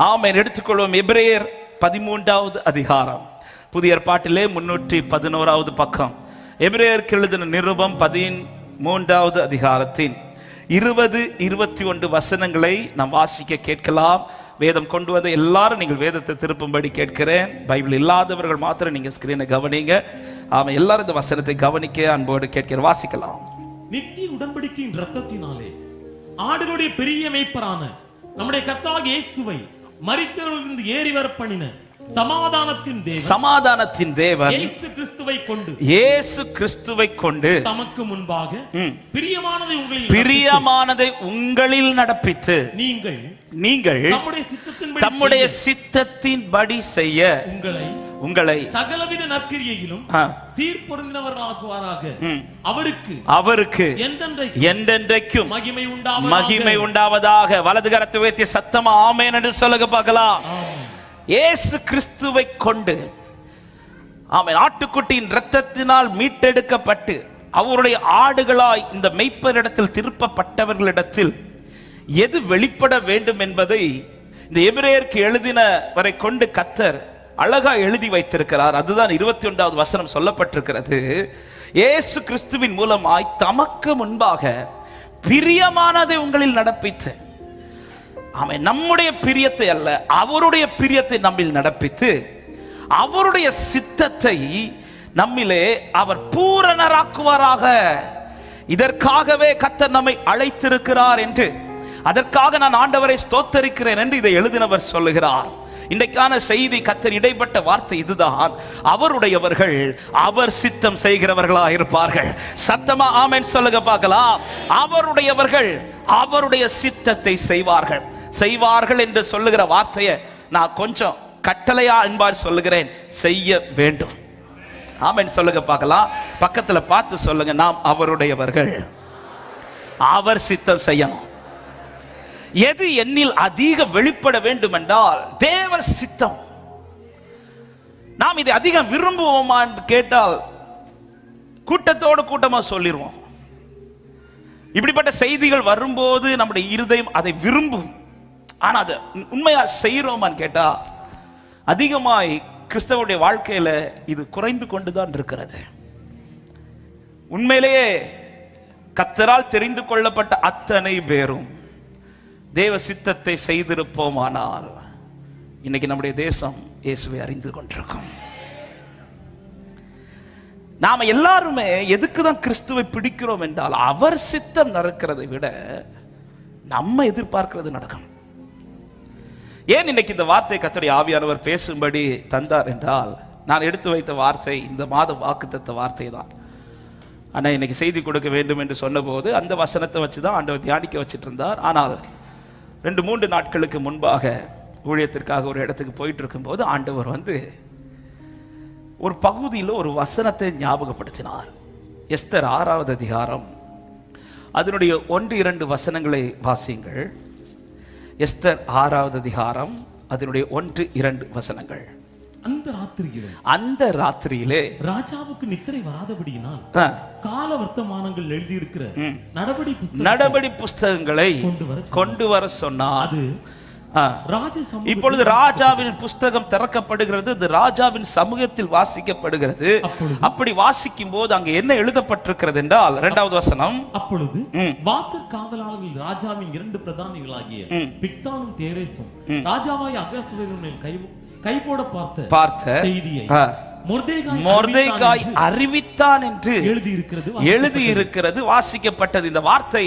ஆமென். எடுத்துக்கொள்வோம். எபிரேயர் 13வது அதிகாரம், புதிய ஏற்பாட்டிலே 311வது பக்கம். எபிரேயருக்கு எழுதின நிருபம் 13வது அதிகாரத்தின் 20-21 வசனங்களை நாம் வாசிக்க கேட்கலாம். வேதம் கொண்டு வந்த எல்லாரும் நீங்கள் வேதத்தை திருப்பும்படி கேட்கிறேன். பைபிள் இல்லாதவர்கள் மாத்திரம் நீங்க ஸ்கிரீனை கவனிங்க. ஆமா, எல்லாரும் இந்த வசனத்தை கவனிக்க அன்போடு கேட்கிற. வாசிக்கலாம். நித்திய உடன்படிக்கையின் இரத்தத்தினாலே ஆடுகளுடைய பெரிய மேய்ப்பரான நம்முடைய கர்த்தராகிய இயேசுவை மரித்தவர்களிலிருந்து ஏறி வர பண்ணின சமாதானத்தின் தேவன் இயேசு கிறிஸ்துவை கொண்டு தமக்கு முன்பாக பிரியமானதை உங்களில் நடப்பித்து நீங்கள் தம்முடைய சித்தத்தின்படி செய்ய உங்களை சகலவித நற்கிரியையிலும் சீர்பொருந்தினவர்களாக்குவாராக. அவருக்கு என்றென்றைக்கும் மகிமை உண்டாவதாக. வலது கரத்தை உயர்த்தி சத்தமா ஆமென் என்று சொல்லுங்க பார்க்கலாம். இயேசு கிறிஸ்துவை கொண்டு, ஆமென், ஆட்டுக்குட்டியின் இரத்தத்தினால் மீட்டெடுக்கப்பட்டு அவருடைய ஆடுகளாய் இந்த மெய்ப்பரிடத்தில் திருப்பப்பட்டவர்களிடத்தில் எது வெளிப்பட வேண்டும் என்பதை இந்த எபிரேயருக்கு எழுதினவரை கொண்டு கர்த்தர் அழகா எழுதி வைத்திருக்கிறார். அதுதான் 21வது வசனம் சொல்லப்பட்டிருக்கிறது. இயேசு கிறிஸ்துவின் மூலமாய் தமக்கு முன்பாக பிரியமானதை உங்களில் நடப்பித்து, ஆமென், நம்முடைய பிரியத்தை அல்ல அவருடைய பிரியத்தை நம்மில் நடப்பித்து அவருடைய சித்தத்தை நம்மிலே அவர் பூரணராக்குவாராக. இதற்காகவே கர்த்தர் நம்மை அழைத்திருக்கிறார் என்று, அதற்காக நான் ஆண்டவரை ஸ்தோத்தரிக்கிறேன் என்று இதை எழுதினவர் சொல்லுகிறார். இன்றைக்கான செய்தி, கர்த்தர் இடைப்பட்ட வார்த்தை இதுதான். அவருடையவர்கள் அவர் சித்தம் செய்கிறவர்களா இருப்பார்கள். சத்தமா ஆமென் சொல்லுங்க பார்க்கலாம். அவருடையவர்கள் அவருடைய சித்தத்தை செய்வார்கள் என்று சொல்லுகிற வார்த்தையை நான் கொஞ்சம் கட்டளையா என்பார் சொல்லுகிறேன். செய்ய வேண்டும். ஆமென் சொல்லுங்க பார்க்கலாம். பக்கத்துல பார்த்து சொல்லுங்க, நாம் அவருடையவர்கள், அவர் சித்தம் செய்யணும். எது என்னில் அதிக வெளிப்பட வேண்டும் என்றால் தேவ சித்தம். நாம் இதை அதிகம் விரும்புவோமா என்று கேட்டால் கூட்டத்தோடு கூட்டமா சொல்லிடுவோம். இப்படிப்பட்ட செய்திகள் வரும்போது நம்முடைய இருதயம் அதை விரும்பும். ஆனா அதை உண்மையா செய்யறோமான்னு கேட்டா அதிகமாய் கிறிஸ்தவனுடைய வாழ்க்கையில இது குறைந்து கொண்டுதான் இருக்கிறது. உண்மையிலேயே கர்த்தரால் தெரிந்து கொள்ளப்பட்ட அத்தனை பேரும் தேவ சித்தத்தை செய்திருப்போமானால் இன்னைக்கு நம்முடைய தேசம் இயேசுவை அறிந்து கொண்டிருக்கும். நாம எல்லாருமே எதுக்குதான் கிறிஸ்துவை பிடிக்கிறோம் என்றால் அவர் சித்தம் நடக்கிறதை விட நம்ம எதிர்பார்க்கிறது நடக்கும். ஏன் இன்னைக்கு இந்த வார்த்தை கர்த்தருடைய ஆவியானவர் பேசும்படி தந்தார் என்றால், நான் எடுத்து வைத்த வார்த்தை இந்த மாத வாக்குத்தத்த வார்த்தை தான். ஆனால் இன்னைக்கு செய்தி கொடுக்க வேண்டும் என்று சொன்னபோது அந்த வசனத்தை வச்சு தான் ஆண்டவர் தியானிக்க வச்சுட்டு இருந்தார். ஆனால் 2-3 நாட்களுக்கு முன்பாக ஊழியத்திற்காக ஒரு இடத்துக்கு போயிட்டு இருக்கும்போது ஆண்டவர் ஒரு பகுதியில் ஒரு வசனத்தை ஞாபகப்படுத்தினார். எஸ்தர் 6வது அதிகாரம் அதனுடைய 1-2 வசனங்களை வாசியுங்கள். எஸ்தர் 6வது அதிகாரம் அதனுடைய 1-2 வசனங்கள். அந்த ராத்திரியிலே ராஜாவுக்கு நித்திரை வராதபடியினால் கால வர்த்தமானங்கள் எழுதியிருக்கிற நடபடி புஸ்தகங்களை கொண்டு வர சொன்னார். இப்பொழுது ராஜாவின் புஸ்தகம் திறக்கப்படுகிறது. இது ராஜாவின் சமூகத்தில் வாசிக்கப்படுகிறது. அப்படி வாசிக்கும் போது அங்க என்ன எழுதப்பட்டிருக்கிறது என்றால் 2வது வசனம், அப்பொழுது வாசற் காவலாளர்கள் ராஜாவின் 2 பிரதானிகளாகிய பிக்தானும் தேரேசும் ராஜாவாய் அகாஸ்வேரோனின் கைபோட பார்த்த செய்தியை மொர்தெகாய் அறிவித்தான் என்று எழுதியிருக்கிறது, வாசிக்கப்பட்டது. இந்த வார்த்தை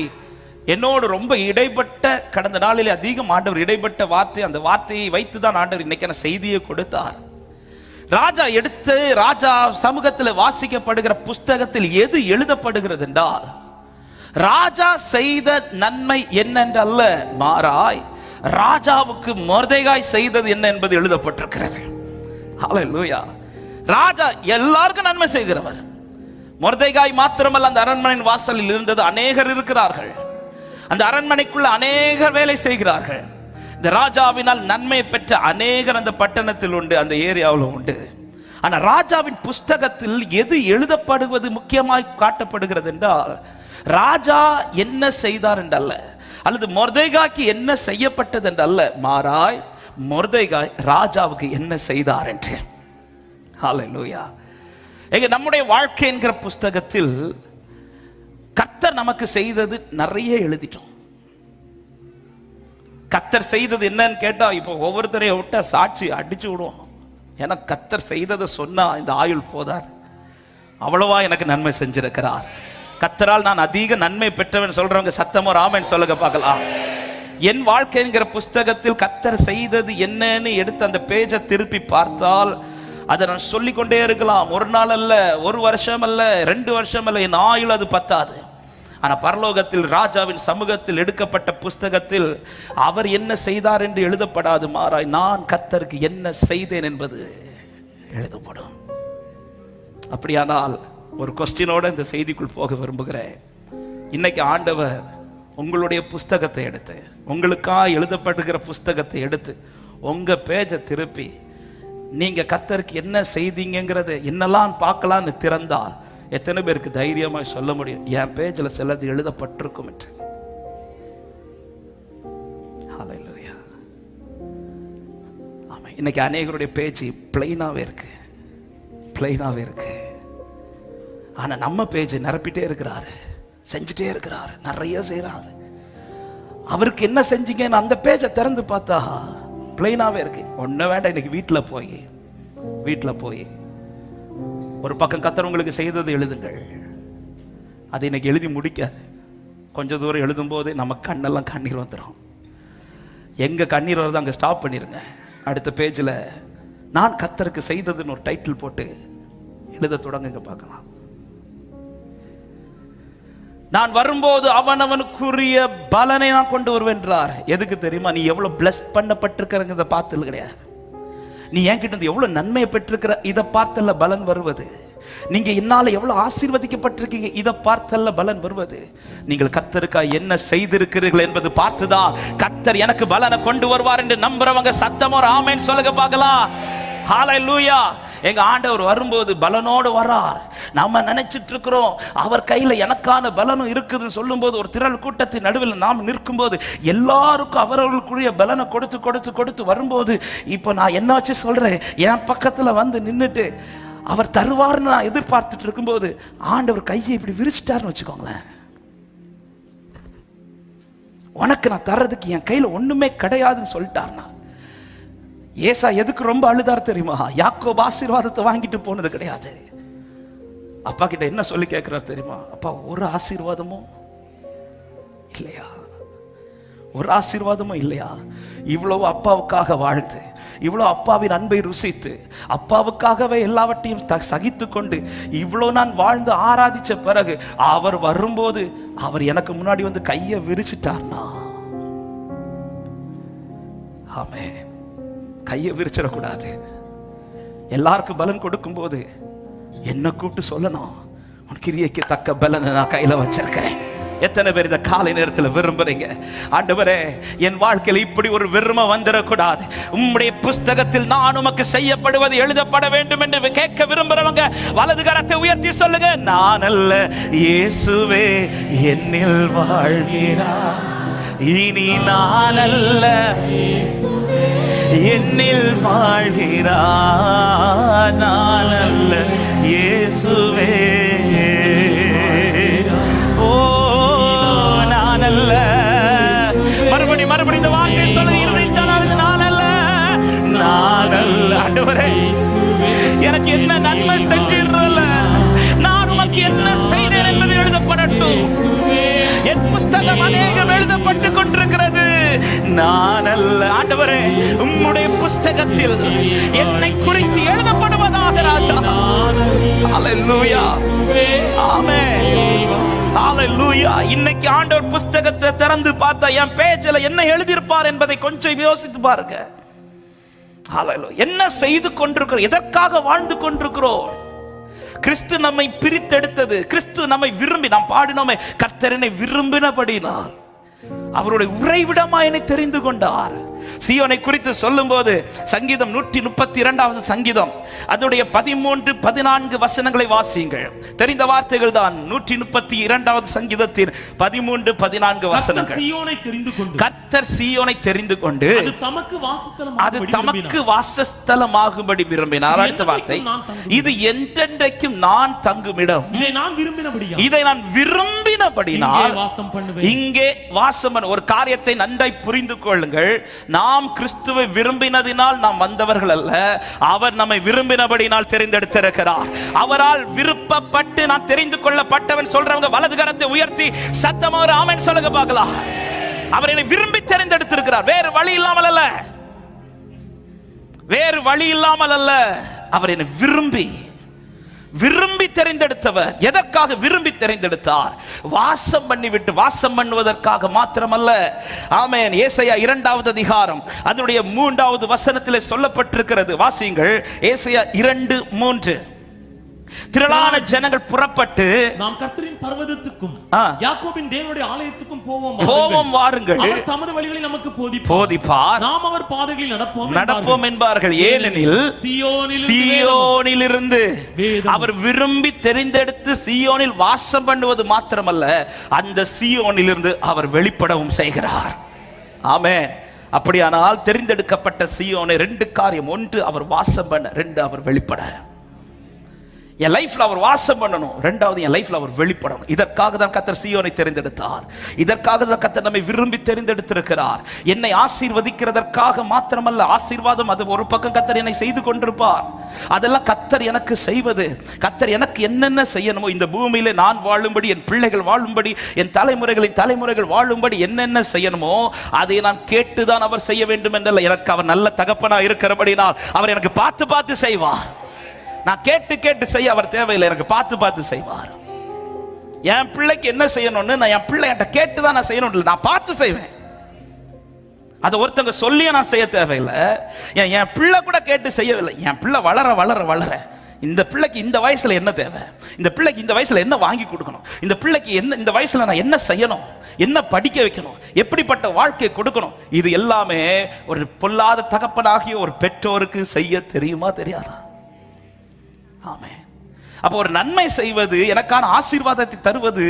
என்னோடு ரொம்ப இடைப்பட்ட, கடந்த நாளிலே அதிகம் ஆண்டவர் இடைப்பட்ட வார்த்தை. அந்த வார்த்தையை வைத்துதான் ஆண்டவர் இன்னைக்கான செய்தியை கொடுத்தார். ராஜா எடுத்து ராஜா சமூகத்தில் வாசிக்கப்படுகிற புஸ்தகத்தில் எது எழுதப்படுகிறது என்றால், ராஜா செய்த நன்மை என்னென்றல்ல, மாறாய் ராஜாவுக்கு மொர்தெகாய் செய்தது என்ன என்பது எழுதப்பட்டிருக்கிறது. ஹல்லேலூயா. ராஜா எல்லாருக்கும் நன்மை செய்கிறவர். மொர்தெகாய் மாத்திரமல்ல, அந்த அரண்மனையின் வாசலில் இருந்தது அநேகர் இருக்கிறார்கள். அந்த அரண்மனைக்குள்ள அநேகர் வேலை செய்கிறார்கள். இந்த ராஜாவினால் நன்மை பெற்ற அநேகர் அந்த பட்டணத்தில் உண்டு, அந்த ஏரியாவில் உண்டு. ஆனா ராஜாவின் புஸ்தகத்தில் எது எழுதப்படுவது முக்கியமாய் காட்டப்படுகிறது என்றால், ராஜா என்ன செய்தார் என்றல்ல, அல்லது மொர்தெகாய்க்கு என்ன செய்யப்பட்டது என்றல்ல, மாறாய் மொர்தெகாய் ராஜாவுக்கு என்ன செய்தார் என்று. ஹல்லேலூயா. எங்க நம்முடைய வாழ்க்கை என்கிற புஸ்தகத்தில் கர்த்தர் நமக்கு செய்தது நிறைய எழுதிட்டோம். கர்த்தர் செய்தது என்னன்னு கேட்டா இப்போ ஒவ்வொருத்தரையும் விட்டா சாட்சி அடிச்சு விடுவோம். ஏன்னா கர்த்தர் செய்ததை சொன்னா இந்த ஆயுள் போதாது. அவ்வளவா எனக்கு நன்மை செஞ்சிருக்கிறார், கர்த்தரால் நான் அதிக நன்மை பெற்றவன் சொல்றவங்க சத்தமோ ராமன் சொல்லுங்க பார்க்கலாம். என் வாழ்க்கை என்கிற புஸ்தகத்தில் கர்த்தர் செய்தது என்னன்னு எடுத்து அந்த பேஜை திருப்பி பார்த்தால் அதை நான் சொல்லிக்கொண்டே இருக்கலாம். ஒரு நாள் அல்ல, ஒரு வருஷம் அல்ல, 2 வருஷம் அல்ல, என் ஆயுள் அது பத்தாது. ஆனா பரலோகத்தில் ராஜாவின் சமூகத்தில் எடுக்கப்பட்ட புஸ்தகத்தில் அவர் என்ன செய்தார் என்று எழுதப்படாது, மாறாய் நான் கர்த்தருக்கு என்ன செய்தேன் என்பது எழுதப்படும். அப்படியானால் ஒரு கொஸ்டினோட இந்த செய்திக்குள் போக விரும்புகிறேன். இன்னைக்கு ஆண்டவர் உங்களுடைய புஸ்தகத்தை எடுத்து, உங்களுக்காக எழுதப்படுகிற புஸ்தகத்தை எடுத்து உங்க பேஜை திருப்பி நீங்க கர்த்தருக்கு என்ன செய்தீங்கிறத என்னெல்லாம் பார்க்கலான்னு திறந்தால் எத்தனை பேருக்கு தைரியமாக சொல்ல முடியும், என் பேஜில் சிலது எழுதப்பட்டிருக்கும் என்று. ஹல்லேலூயா. ஆமா, இன்னைக்கு அநேகருடைய பேஜ் பிளைனாவே இருக்கு. ஆனா நம்ம பேஜ் நிரப்பிட்டே இருக்கிறாரு, செஞ்சுட்டே இருக்கிறாரு, நிறைய செய்யறாரு. அவருக்கு என்ன செஞ்சீங்கன்னு அந்த பேஜை திறந்து பார்த்தா பிளைனாவே இருக்கு. ஒன்னும் வேண்டாம், இன்னைக்கு வீட்டில் போய் ஒரு பக்கம் கர்த்தர் உங்களுக்கு செய்தது எழுதுங்கள். அதை இன்னைக்கு எழுதி முடிக்காது. கொஞ்சம் தூரம் எழுதும் போது நம்ம கண்ணெல்லாம் கண்ணீர் வந்துடும். எங்க கண்ணீர் வருது அங்கே ஸ்டாப் பண்ணிருங்க. அடுத்த பேஜில் நான் கர்த்தருக்கு செய்ததுன்னு ஒரு டைட்டில் போட்டு எழுத தொடங்குங்க பார்க்கலாம். நான் வரும்போது அவனவனுக்குரிய பலனை நான் கொண்டு வருவேன்றார். எதுக்கு தெரியுமா? நீ எவ்வளவு பிளஸ் பண்ணப்பட்டிருக்கிறத பார்த்தது கிடையாது. நீ என்கிட்ட இருந்து எவ்வளவு நன்மையை பெற்றிருக்கிற இதை பார்த்தல்ல பலன் வருவது. நீங்க என்னால எவ்வளவு ஆசீர்வதிக்கப்பட்டிருக்கீங்க இதை பார்த்தல்ல பலன் வருவது. நீங்கள் கர்த்தருக்காக என்ன செய்திருக்கிறீர்கள் என்பது பார்த்துதான் கர்த்தர் எனக்கு பலனை கொண்டு வருவார் என்று நம்புறவங்க சத்தமோ ஆமென் சொல்லுங்க பார்க்கலாம். ஹல்லேலூயா. எங்க ஆண்டவர் வரும்போது பலனோடு வரார். நாம நினைச்சிட்டு இருக்கிறோம் அவர் கையில எனக்கான பலனும் இருக்குதுன்னு சொல்லும் போது ஒரு திரள் கூட்டத்தின் நடுவில் நாம் நிற்கும் போது எல்லாருக்கும் அவர்களுக்குரிய பலனை கொடுத்து கொடுத்து கொடுத்து வரும்போது இப்ப நான் என்ன வச்சு சொல்றேன், என் பக்கத்துல வந்து நின்றுட்டு அவர் தருவார்னு நான் எதிர்பார்த்துட்டு இருக்கும்போது ஆண்டவர் கையை இப்படி விரிச்சிட்டாருன்னு வச்சுக்கோங்களேன். உனக்கு நான் தர்றதுக்கு என் கையில ஒண்ணுமே கிடையாதுன்னு சொல்லிட்டார்னா, ஏசா எதுக்கு ரொம்ப அழுதார் தெரியுமா? யாக்கோபு ஆசீர்வாதத்தை வாங்கிட்டு போனது கிடையாது. அப்பா கிட்ட என்ன சொல்லி கேட்கிறார் தெரியுமா? அப்பா ஒரு ஆசீர்வாதமும் இல்லையா? ஒரு ஆசீர்வாதமும் இல்லையா? இவ்வளவு அப்பாவுக்காக வாழ்ந்து, இவ்வளவு அப்பாவின் அன்பை ருசித்து, அப்பாவுக்காகவே எல்லாவற்றையும் சகித்து கொண்டு இவ்வளவு நான் வாழ்ந்து ஆராதிச்ச பிறகு அவர் வரும்போது அவர் எனக்கு முன்னாடி வந்து கையை விரிச்சிட்டார்னா, ஆமென். கையை விரிச்சிடக்கூடாது. எல்லாருக்கும் பலன் கொடுக்கும் போது என்ன கூப்பிட்டு சொல்லணும், உன் கிரியைக்கு தக்க பலனை நான் கையில வச்சிருக்கிறேன். எத்தனை பேர் இந்த காலை நேரத்தில் விரும்புறீங்க, ஆண்டவரே என் வாழ்க்கையில் இப்படி ஒரு வெறுமை வந்துடக்கூடாது, உம்முடைய புஸ்தகத்தில் நான் உமக்கு செய்யப்படுவது எழுதப்பட வேண்டும் என்று கேட்க விரும்புறவங்க வலது கரத்தை உயர்த்தி சொல்லுங்க. நான் அல்ல, இயேசுவே என்னில் வாழ்கிறார். இனி நான் அல்ல, என்னில் வாழ்கிறார். நான் அல்ல, இயேசுவே. ஓ நான் அல்ல. மறுபடி இந்த வார்த்தை சொல்ல இருந்ததால் நான் அல்ல, நான் அல்ல. ஆண்டவரே எனக்கு என்ன நன்மை செஞ்சிருந்தல்ல, நான் உமக்கு என்ன செய்தேன் என்பது எழுதப்படட்டும். என் புஸ்தகம் அநேகம் எழுதப்பட்டு கொண்டிருக்கிறது. நான் அல்ல ஆண்டவரே, உம்முடைய புஸ்தகத்தில் என்னை குறித்து எழுதப்படுவதாக ராஜா. ஹல்லேலூயா. ஆமென். ஹல்லேலூயா. இன்னைக்கு ஆண்டவர் புஸ்தகத்தை திறந்து பார்த்தா என் பேஜில் என்ன எழுதியிருப்பார் என்பதை கொஞ்சம் யோசித்து பாருங்க. ஹல்லேலூயா. என்ன செய்து கொண்டிருக்கிறோம், எதற்காக வாழ்ந்து கொண்டிருக்கிறோம்? கிறிஸ்து நம்மை பிரித்தெடுத்தது, கிறிஸ்து நம்மை விரும்பி, நாம் பாடினோமே கர்த்தர் என்னை விரும்பினபடினால் அவருடைய உறைவிடமா என்னை தெரிந்து கொண்டார். சீயோனை குறித்து சொல்லும்போது சங்கீதம் 132வது சங்கீதம் அதோடைய 13, 14 வசனங்களை வாசியுங்கள். தெரிந்த வார்த்தைகள் தான். 132வது சங்கீதத்தின் 13, 14 வசனங்கள். கர்த்தர் சீயோனை தெரிந்து கொண்டு அது தமக்கு வாசஸ்தலமாகும்படி விரும்பினார். அடுத்த வார்த்தை, இது என்றென்றைக்கும் நான் தங்குமிடம். இதை நான் விரும்பினபடினால் இங்கே வாசம் பண்ண. ஒரு காரியத்தை நன்றாய் புரிந்து கொள்ளுங்கள். நாம் கிறிஸ்துவை விரும்பினதினால் நாம் வந்தவர்கள் அல்ல. அவர் நம்மை விரும்பினபடினால் தெரிந்தெடுத்திருக்கிறார். அவரால் விருப்பப்பட்டு நான் தெரிந்து கொள்ளப்பட்டவன் சொல்றவங்க வலது கரத்தை உயர்த்தி சத்தமா ஒரு ஆமென் சொல்லுங்க பார்க்கலாம். அவர் என்னை விரும்பி தெரிந்தெடுத்திருக்கிறார். வேறு வழி இல்லாமல் அல்ல, வேறு வழி இல்லாமல் அல்ல. அவர் என்னை விரும்பி தெரிந்தெடுத்தவர். எதற்காக விரும்பி தெரிந்தெடுத்தார்? வாசம் பண்ணிவிட்டு, வாசம் பண்ணுவதற்காக மாத்திரமல்ல. ஆமென். ஏசாயா 2வது அதிகாரம் அதனுடைய 3வது வசனத்திலே சொல்லப்பட்டிருக்கிறது. வாசியுங்கள். ஏசாயா 2:3. திரளான ஜனங்கள் புறப்பட்டு நாம் கர்த்தரின் பர்வதத்துக்கும் யாக்கோபின் தேவனுடைய ஆலயத்துக்கும் போவோம் வாருங்கள். அவர் தமது வழிகளை நமக்கு போதிப்பார். நாம் அவர் பாதைகளில் நடப்போம் என்பார்கள். ஏனெனில் சீயோனிலிருந்து அவர் விரும்பி தெரிந்தெடுத்து சீயோனில் வாசம் பண்ணுவது மாத்திரமல்ல, அந்த சீயோனிலிருந்து அவர் வெளிப்படவும் செய்கிறார். ஆமென். அப்படியானால் தெரிந்தெடுக்கப்பட்ட சீயோனை 2 காரியம். 1 அவர் வாசம் பண்ண, 2 அவர் வெளிப்பட. என் லைஃப்ல அவர் வாசம் பண்ணணும், 2வது என் லைஃப்ல அவர் வெளிப்படணும். இதற்காக தான் கர்த்தர் சீயோனை தெரிந்தெடுத்தார். இதற்காக தான் கர்த்தர் நம்மை விரும்பி தெரிந்தெடுத்திருக்கிறார். என்னை ஆசீர்வதிக்கிறதற்காக மாத்திரமல்ல. ஆசீர்வாதம் அது ஒரு பக்கம் கர்த்தர் என்னை செய்து கொண்டிருப்பார். அதெல்லாம் கர்த்தர் எனக்கு செய்வது. கர்த்தர் எனக்கு என்னென்ன செய்யணுமோ இந்த பூமியில நான் வாழும்படி, என் பிள்ளைகள் வாழும்படி, என் தலைமுறைகள் வாழும்படி என்னென்ன செய்யணுமோ அதை நான் கேட்டுதான் அவர் செய்ய வேண்டும் என்றல்ல. எனக்கு அவர் நல்ல தகப்பனா இருக்கிறபடினால் அவர் எனக்கு பார்த்து செய்வார். நான் கேட்டு செய்ய அவர் தேவையில்லை. எனக்கு பார்த்து செய்வார். என் பிள்ளைக்கு என்ன செய்யணும்னு நான் என் பிள்ளை என்கிட்ட கேட்டுதான் நான் செய்யணும் இல்லை, நான் பார்த்து செய்வேன். அதை ஒருத்தங்க சொல்லியே நான் செய்ய தேவையில்லை. என் பிள்ளை கூட கேட்டு செய்யவில்லை. என் பிள்ளை வளர இந்த பிள்ளைக்கு இந்த வயசுல என்ன தேவை, இந்த பிள்ளைக்கு இந்த வயசுல என்ன வாங்கி கொடுக்கணும், இந்த பிள்ளைக்கு என்ன இந்த வயசுல நான் என்ன செய்யணும், என்ன படிக்க வைக்கணும், எப்படிப்பட்ட வாழ்க்கை கொடுக்கணும், இது எல்லாமே ஒரு பொல்லாத தகப்பனாகிய ஒரு பெற்றோருக்கு செய்ய தெரியுமா தெரியாதா? ஆமென். அப்போ ஒரு நன்மை செய்வது, எனக்கான ஆசீர்வாதத்தை தருவது,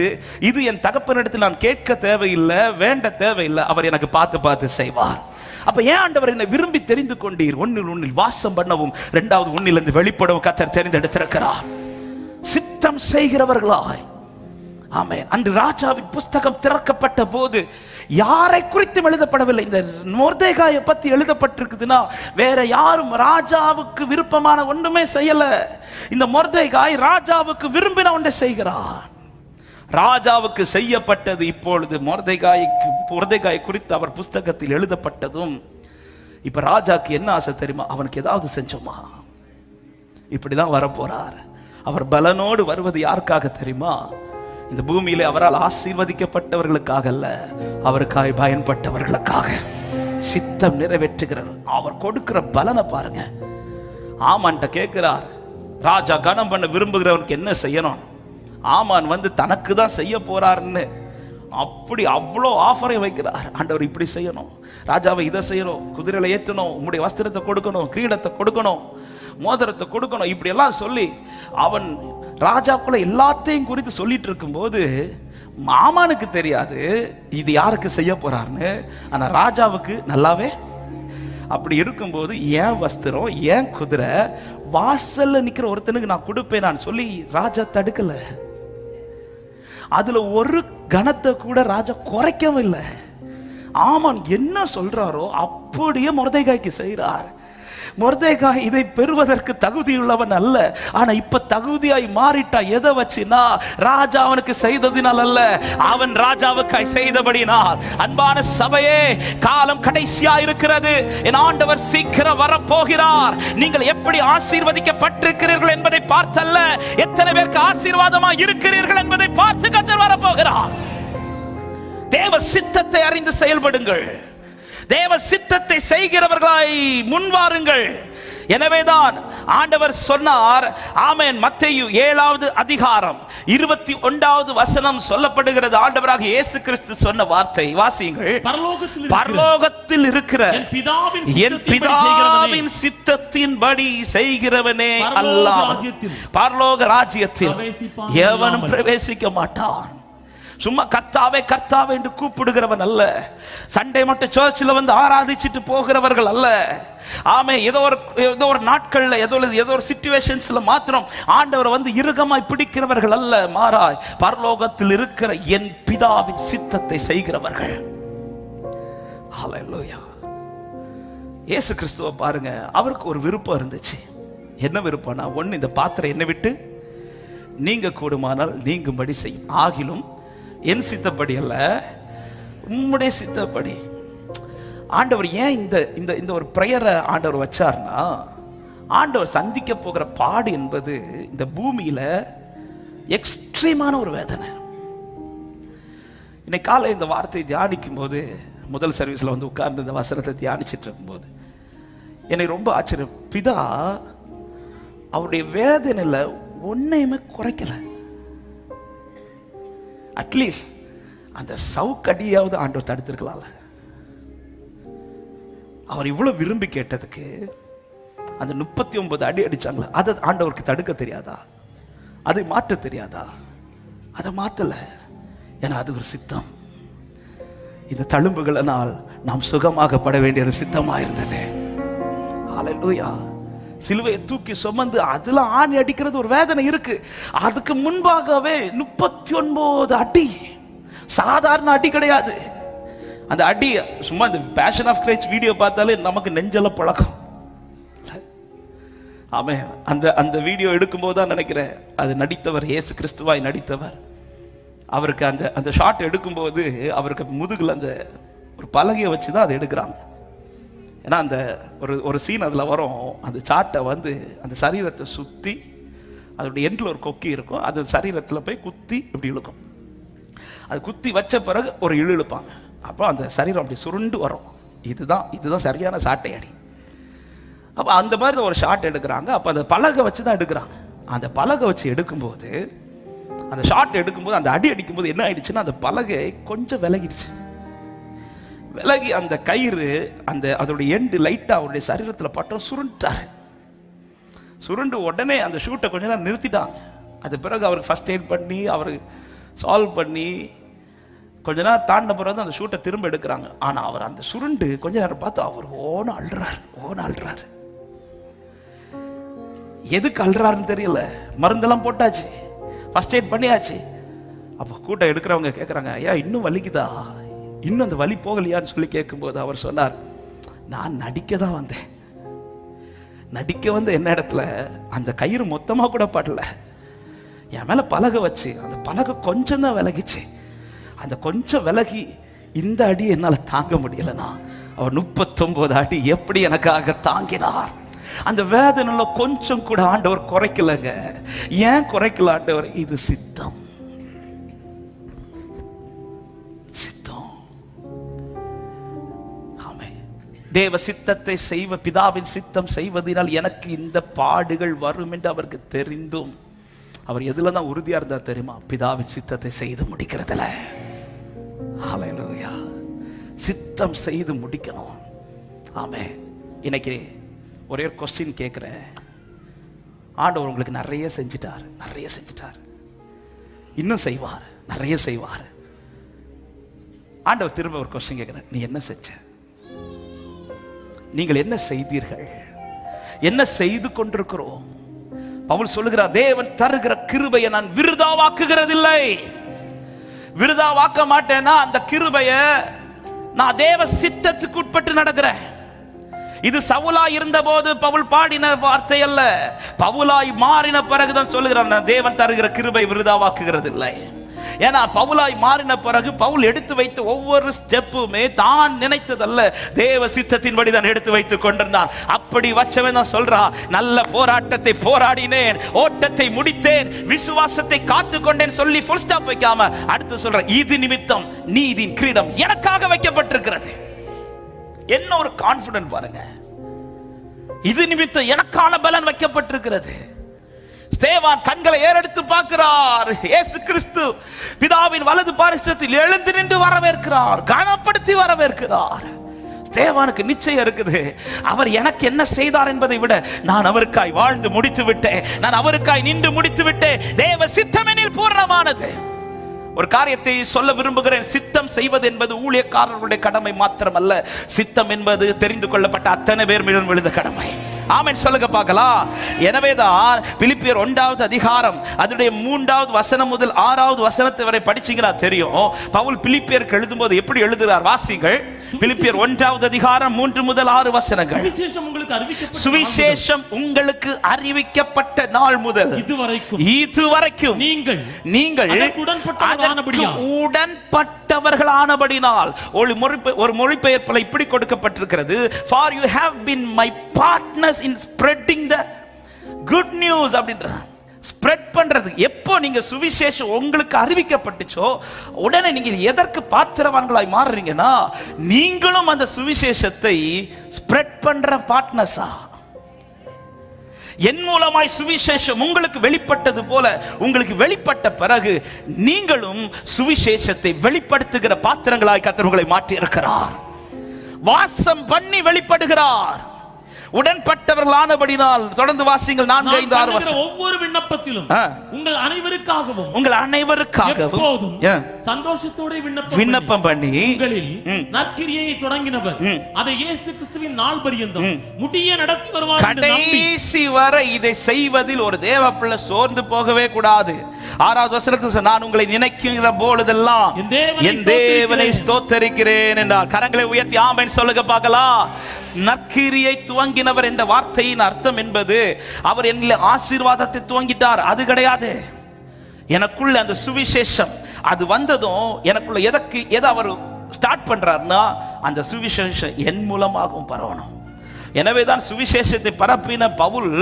இது என் தகப்பனிடத்தில் நான் கேட்க தேவையில்லை, வேண்ட தேவையில்லை. அவர் எனக்கு பார்த்து செய்வார். அப்ப ஏன் ஆண்டவர் என்னை விரும்பி தெரிந்து கொண்டீர்? ஒன்னில் வாசம் பண்ணவும், 2வது ஒன்னிலிருந்து வெளிப்படவும் கர்த்தர் தெரிந்தெடுத்திருக்கிறார். சித்தம் செய்கிறவர்களாய். ஆமென். அன்று ராஜாவின் புஸ்தகம் திறக்கப்பட்ட போது யாரை குறித்தும் எழுதப்படவில்லை. இந்த மொர்தெகாயை பத்தி எழுதப்பட்டிருக்குதுன்னா வேற யாரும் ராஜாவுக்கு விருப்பமான ஒன்றுமே செய்யல. இந்த மொர்தெகாய் ராஜாவுக்கு விரும்பின ஒன்றை செய்கிறார். ராஜாவுக்கு செய்யப்பட்டது இப்பொழுது மொர்தெகாய் குறித்து அவர் புஸ்தகத்தில் எழுதப்பட்டதும் இப்ப ராஜாக்கு என்ன ஆசை தெரியுமா? அவனுக்கு ஏதாவது செஞ்சோமா? இப்படிதான் வரப்போறார். அவர் பலனோடு வருவது யாருக்காக தெரியுமா? இந்த பூமியிலே அவரால் ஆசீர்வதிக்கப்பட்டவர்களுக்காக அல்ல, அவருக்காக பயன்பட்டவர்களுக்காக. சித்தம் நிறைவேற்றுகிறார். அவர் கொடுக்கிற பலனை பாருங்க. ஆமான்ட்ட கேட்கிறார், ராஜா கனம் பண்ண விரும்புகிறவனுக்கு என்ன செய்யணும்? ஆமான் வந்து தனக்கு தான் செய்ய போறாருன்னு அப்படி அவ்வளோ ஆஃபரை வைக்கிறார். ஆண்டவர் இப்படி செய்யணும், ராஜாவை இதை செய்யணும், குதிரையில ஏற்றணும், உங்களுடைய வஸ்திரத்தை கொடுக்கணும், கிரீடத்தை கொடுக்கணும், மோதிரத்தை கொடுக்கணும், இப்படி எல்லாம் சொல்லி அவன் ராஜாக்குள்ள எல்லாத்தையும் குறித்து சொல்லிட்டு இருக்கும்போது மாமானுக்கு தெரியாது இது யாருக்கு செய்ய போறாருன்னு. ஆனா ராஜாவுக்கு நல்லாவே. அப்படி இருக்கும்போது ஏன் வஸ்திரம், ஏன் குதிரை, வாசல்ல நிக்கிற ஒருத்தனுக்கு நான் கொடுப்பேன் நான் சொல்லி ராஜா தடுக்கல. அதுல ஒரு கணத்தை கூட ராஜா குறைக்கவும் இல்லை. ஆமான் என்ன சொல்றாரோ அப்படியே மொர்தெகாய்க்கு செய்கிறார். மொர்தெகாய் இதை பெறுவதற்கு தகுதியுள்ளவன் அல்ல. ஆனா இப்ப தகுதியாய் மாறிட்டா. எதை வச்சுனா? ராஜா அவனுக்கு செய்ததினால் அல்ல, அவன் ராஜாவுக்காய் செய்தபடினால். அன்பான சபையே, காலம் கடைசியா இருக்கிறது. என் ஆண்டவர் சீக்கிரம் வரப்போகிறார். நீங்கள் எப்படி ஆசீர்வதிக்கப்பட்டிருக்கிறீர்கள் என்பதை பார்த்தல்ல, எத்தனை பேருக்கு ஆசீர்வாதமா இருக்கிறீர்கள் என்பதை பார்த்து கர்த்தர் வரப்போகிறார். தேவ சித்தத்தை அறிந்து செயல்படுங்கள். தேவ சித்தத்தை செய்கிறவர்களாய் முன்வாருங்கள். எனவேதான் ஆண்டவர் சொன்னார். ஆமென். மத்தேயு 7வது அதிகாரம் 21வது வசனம் சொல்லப்படுகிறது. ஆண்டவராக இயேசு கிறிஸ்து சொன்ன வார்த்தை வாசியுங்கள். பரலோகத்தில் இருக்கிற என் பிதாவின் சித்தத்தின்படி செய்கிறவனே அல்லாமல் பரலோக ராஜ்யத்தில் எவனும் பிரவேசிக்க மாட்டான். சும்மா கர்த்தாவே கர்த்தாவே என்று கூப்பிடுகிறவன் அல்ல. சண்டே மட்டும் சர்ச்சில் வந்து ஆராதிச்சுட்டு போகிறவர்கள் அல்ல. ஆமே, ஏதோ ஒரு நாட்கள்ல ஏதோ ஒரு சிச்சுவேஷன்ஸ்ல மாத்திரம் ஆண்டவரை வந்து இறுகமாய் பிடிக்கிறவர்கள் அல்ல. மாறாய் பரலோகத்தில் இருக்கிற என் பிதாவின் சித்தத்தை செய்கிறவர்கள். ஹல்லேலூயா. இயேசு கிறிஸ்துவை பாருங்க, அவருக்கு ஒரு விருப்பம் இருந்துச்சு. என்ன விருப்பம்னா, ஒன்னு இந்த பாத்திரம் என்னை விட்டு நீங்க கூடுமானால் நீங்கும்படி செய்யும், ஆகிலும் என் சித்தப்படி அல்ல உம்முடைய சித்தப்படி. ஆண்டவர் ஏன் இந்த ஒரு பிரேயரை ஆண்டவர் வச்சார்னா, ஆண்டவர் சந்திக்க போகிற பாடு என்பது இந்த பூமியில எக்ஸ்ட்ரீமான ஒரு வேதனை. இன்னைக்கு காலை இந்த வார்த்தையை தியானிக்கும் போது, முதல் சர்வீஸ்ல வந்து உட்கார்ந்து இந்த வசனத்தை தியானிச்சிட்டு இருக்கும்போது எனக்கு ரொம்ப ஆச்சரியம். பிதா அவருடைய வேதனையில ஒன்னையுமே குறைக்கல. அட்லீஸ்ட் அந்த சவுக்கடியாவது ஆண்டவர் தடுத்திருக்கலாம்ல. அவர் இவ்வளவு விரும்பி கேட்டதுக்கு அந்த 39 அடி அடிச்சாங்களா, அதை ஆண்டவருக்கு தடுக்க தெரியாதா? அதை மாற்ற தெரியாதா? அதை மாத்தல. ஏன்னா அது ஒரு சித்தம். இந்த தழும்புகளினால் நாம் சுகமாகப்பட வேண்டியது சித்தமா இருந்தது. ஹல்லேலூயா. சிலுவையை தூக்கி சுமந்து அதுல ஆணி அடிக்கிறது ஒரு வேதனை இருக்கு. அதுக்கு முன்பாகவே 39 அடி சாதாரண அடி கிடையாது. அந்த அடி சும்மா இந்த பேஷன் ஆஃப் கிரைஸ்ட் வீடியோ பார்த்தாலே நமக்கு நெஞ்சல பழக்கம். ஆமே, அந்த வீடியோ எடுக்கும்போது தான் நினைக்கிறேன், அது நடித்தவர் இயேசு கிறிஸ்துவாய் நடித்தவர். அவருக்கு அந்த ஷாட் எடுக்கும்போது அவருக்கு முதுகுல அந்த ஒரு பலகையை வச்சு தான் அதை எடுக்கிறாங்க. ஏன்னா அந்த ஒரு சீன் அதில் வரும். அந்த சாட்டை வந்து அந்த சரீரத்தை சுற்றி அதோடைய எண்டில் ஒரு கொக்கி இருக்கும், அது சரீரத்தில் போய் குத்தி இப்படி இழுக்கும். அது குத்தி வச்ச பிறகு ஒரு இழுப்பாங்க. அப்போ அந்த சரீரம் அப்படி சுருண்டு வரும். இதுதான் சரியான சாட்டை அடி. அப்போ அந்த மாதிரி ஒரு ஷாட் எடுக்கிறாங்க. அப்போ அந்த பலகை வச்சு தான் எடுக்கிறாங்க. அந்த பலகை வச்சு எடுக்கும்போது, அந்த ஷாட் எடுக்கும்போது, அந்த அடி அடிக்கும்போது என்ன ஆயிடுச்சுன்னா, அந்த பலகை கொஞ்சம் விலகிடுச்சு. விலகி அந்த கயிறு அதோடைய எண்டு லைட்டா அவருடைய சரீரத்தில் பட்டம் சுருண்டாரு. சுருண்டு உடனே அந்த ஷூட்டை கொஞ்ச நேரம் நிறுத்திட்டாங்க. அது பிறகு அவருக்கு ஃபர்ஸ்ட் எய்ட் பண்ணி அவர் சால்வ் பண்ணி கொஞ்ச நேரம் தாண்டின பிறகு அந்த ஷூட்டை திரும்ப எடுக்கிறாங்க. ஆனா அவர் அந்த சுருண்டு கொஞ்ச நேரம் பார்த்து அவர் ஓன அழுறாரு. எதுக்கு அழுறாருன்னு தெரியல. மருந்தெல்லாம் போட்டாச்சு, ஃபர்ஸ்ட் எய்ட் பண்ணியாச்சு. அப்போ கூட்டம் எடுக்கிறவங்க கேட்குறாங்க, ஐயா இன்னும் வலிக்குதா, இன்னும் அந்த வலி போகலையான்னு சொல்லி கேட்கும்போது அவர் சொன்னார், நான் நடிக்க தான் வந்தேன். நடிக்க வந்த என்ன இடத்துல அந்த கயிறு மொத்தமாக கூட படல. என் மேலே பலகை வச்சு அந்த பலகை கொஞ்சம் தான் விலகிச்சு. அந்த கொஞ்சம் விலகி இந்த அடி என்னால் தாங்க முடியலனா அவர் 39 அடி எப்படி எனக்காக தாங்கினார். அந்த வேதனையில கொஞ்சம் கூட ஆண்டவர் குறைக்கலங்க. ஏன் குறைக்கல ஆண்டவர்? இது சித்தம். தேவ சித்தத்தை செய்வ பிதாவின் சித்தம் செய்வதனால் எனக்கு இந்த பாடுகள் வரும் என்று அவருக்கு தெரிந்தும் அவர் எதுல தான் உறுதியா இருந்தார் தெரியுமா? பிதாவின் சித்தத்தை செய்து முடிக்கிறதுல. ஹல்லேலூயா. சித்தம் செய்து முடிக்கணும். ஆமென். இன்னைக்கு ஒரே ஒரு கொஸ்டின் கேட்கிறேன். ஆண்டவர் உங்களுக்கு நிறைய செஞ்சிட்டார், இன்னும் செய்வார், நிறைய செய்வார். ஆண்டவர் திரும்ப ஒரு கொஸ்டின் கேட்கிறேன், நீ என்ன செஞ்ச? நீங்கள் என்ன செய்தீர்கள்? என்ன செய்து கொண்டிருக்கிறோம்? பவுல் சொல்லுகிறார், தேவன் தருகிற கிருபையை நான் விருதாவாக்குகிறதில்லை. விருதாவாக்க மாட்டேன்னா அந்த கிருபையை நான் தேவ சித்தத்துக்கு உட்பட்டு நடக்கிறேன். இது சவுலாய் இருந்த போது பவுல் பாடின வார்த்தை அல்ல. பவுலாய் மாறின பிறகுதான் சொல்லுகிறான், தேவன் தருகிற கிருபை விருதாவாக்குகிறதில்லை. ஏன்னா பவுலாய் மாறின பிறகு பவுல் எடுத்து வைத்த ஒவ்வொரு ஸ்டெப்புமே தான் நினைத்ததல்ல, தேவ சித்தத்தின்படி தான் எடுத்து வைத்துக் கொண்டிருந்தான். அப்படி வச்சவன் தான் சொல்றான், நல்ல போராட்டத்தை போராடினேன், ஓட்டத்தை முடித்தேன், விசுவாசத்தை காத்து கொண்டேன் சொல்லி ஃபுல் ஸ்டாப் வைக்காம அடுத்து சொல்ற, இது நிமித்தம் நீதியின் கிரீடம் எனக்காக வைக்கப்பட்டிருக்கிறது. என்ன ஒரு கான்ஃபிடன்ட் பாருங்க. இது நிமித்தம் எனக்கான பலன் வைக்கப்பட்டிருக்கிறது. ஸ்தேவான் கண்களை ஏறெடுத்து பார்க்கிறார். இயேசு கிறிஸ்து பிதாவின் வலது பாரிசத்தில் எழுந்து நின்று வரவேற்கிறார், கனப்படுத்தி வரவேற்கிறார். ஸ்தேவானுக்கு நிச்சயம் இருக்குது, அவர் எனக்கு என்ன செய்தார் என்பதை விட நான் அவருக்காய் வாழ்ந்து முடித்து விட்டேன், நான் அவருக்காய் நின்று முடித்து விட்டேன். தேவ சித்தமெனில் பூர்ணமானது. ஒரு காரியத்தை சொல்ல விரும்புகிறேன். சித்தம் செய்வது என்பது ஊழியக்காரர்களுடைய கடமை மாத்திரமல்ல, சித்தம் என்பது தெரிந்து கொள்ளப்பட்ட அத்தனை பேர் மீதும் விழுந்த கடமை. ஆமென் சொல்லுங்க பார்க்கலாம். எனவேதான் பிலிப்பியர் 1வது அதிகாரம் அதனுடைய 3வது வசனம் முதல் 6வது வசனத்தை வரை படிச்சீங்கன்னா தெரியும், பவுல் பிலிப்பியருக்கு எழுதும்போது எப்படி எழுதுகிறார். வாசிங்கள். பிலிப்பியர் 1வது அதிகாரம் 3 முதல் 6 வசனங்கள். சுவிசேஷம் உங்களுக்கு அறிவிக்கப்பட்ட நாள் முதல் இதுவரைக்கும் நீங்கள் உடன்பட்டவர்களானபடினால். ஒரு மொழிபெயர்ப்பில் இப்படி கொடுக்கப்பட்டிருக்கிறது, for you have been my partners in spreading the good news. அப்படின்ற ஸ்ப்ரெட் பண்றது. எப்போ நீங்க சுவிசேஷம் உங்களுக்கு அறிவிக்கப்பட்டுச்சோ உடனே நீங்க எதற்கு பாத்திரவான்களாய் மாறுறீங்கன்னா, நீங்களும் அந்த சுவிசேஷத்தை ஸ்ப்ரெட் பண்ற பார்ட்னர்ஸா. என் மூலமாய் சுவிசேஷம் உங்களுக்கு வெளிப்பட்டது போல உங்களுக்கு வெளிப்பட்ட பிறகு நீங்களும் சுவிசேஷத்தை வெளிப்படுத்துகிற பாத்திரங்களாய் கர்த்தர் உங்களை மாற்றி இருக்கிறார். வாசம் பண்ணி வெளிப்படுகிறார். உடன்பட்டவர்களானபடினால். தொடர்ந்து வாசிங்கள். 4, 5, 6 வசனம். ஒவ்வொரு விண்ணப்பத்திலும் உங்கள் அனைவருக்காகவும் சந்தோஷத்தோட விண்ணப்பம் பண்ணி உங்களில் நற்கிரியை தொடங்கினவர் அதை இயேசு கிறிஸ்துவின் நாள் பரியந்தம் முடிய நடத்தி வருவார். கடைசி வரை இதை செய்வதில் ஒரு தேவ பிள்ளை சோர்ந்து போகவே கூடாது. 6வது வசனத்தில் நான் உங்களை நினைக்கிற பொழுதெல்லாம் என் தேவனை ஸ்தோத்தரிக்கிறேன் என்றார். கரங்களை உயர்த்தி ஆமென் சொல்லுங்க பார்க்கலாம். நற்கிரியை துவங்கினவர் என்ற வார்த்தையின் அர்த்தம் என்பது அவர் என்னில் ஆசீர்வாதத்தை துவங்கிட்டார் அது கிடையாது. எனக்குள்ள அந்த சுவிசேஷம் அது வந்ததும் எனக்குள்ள எதை அவர் ஸ்டார்ட் பண்றாருன்னா, அந்த சுவிசேஷம் என் மூலமாகவும் பரவணும். எனவேதான் சுவிசேஷத்தை பரப்பின பவுல்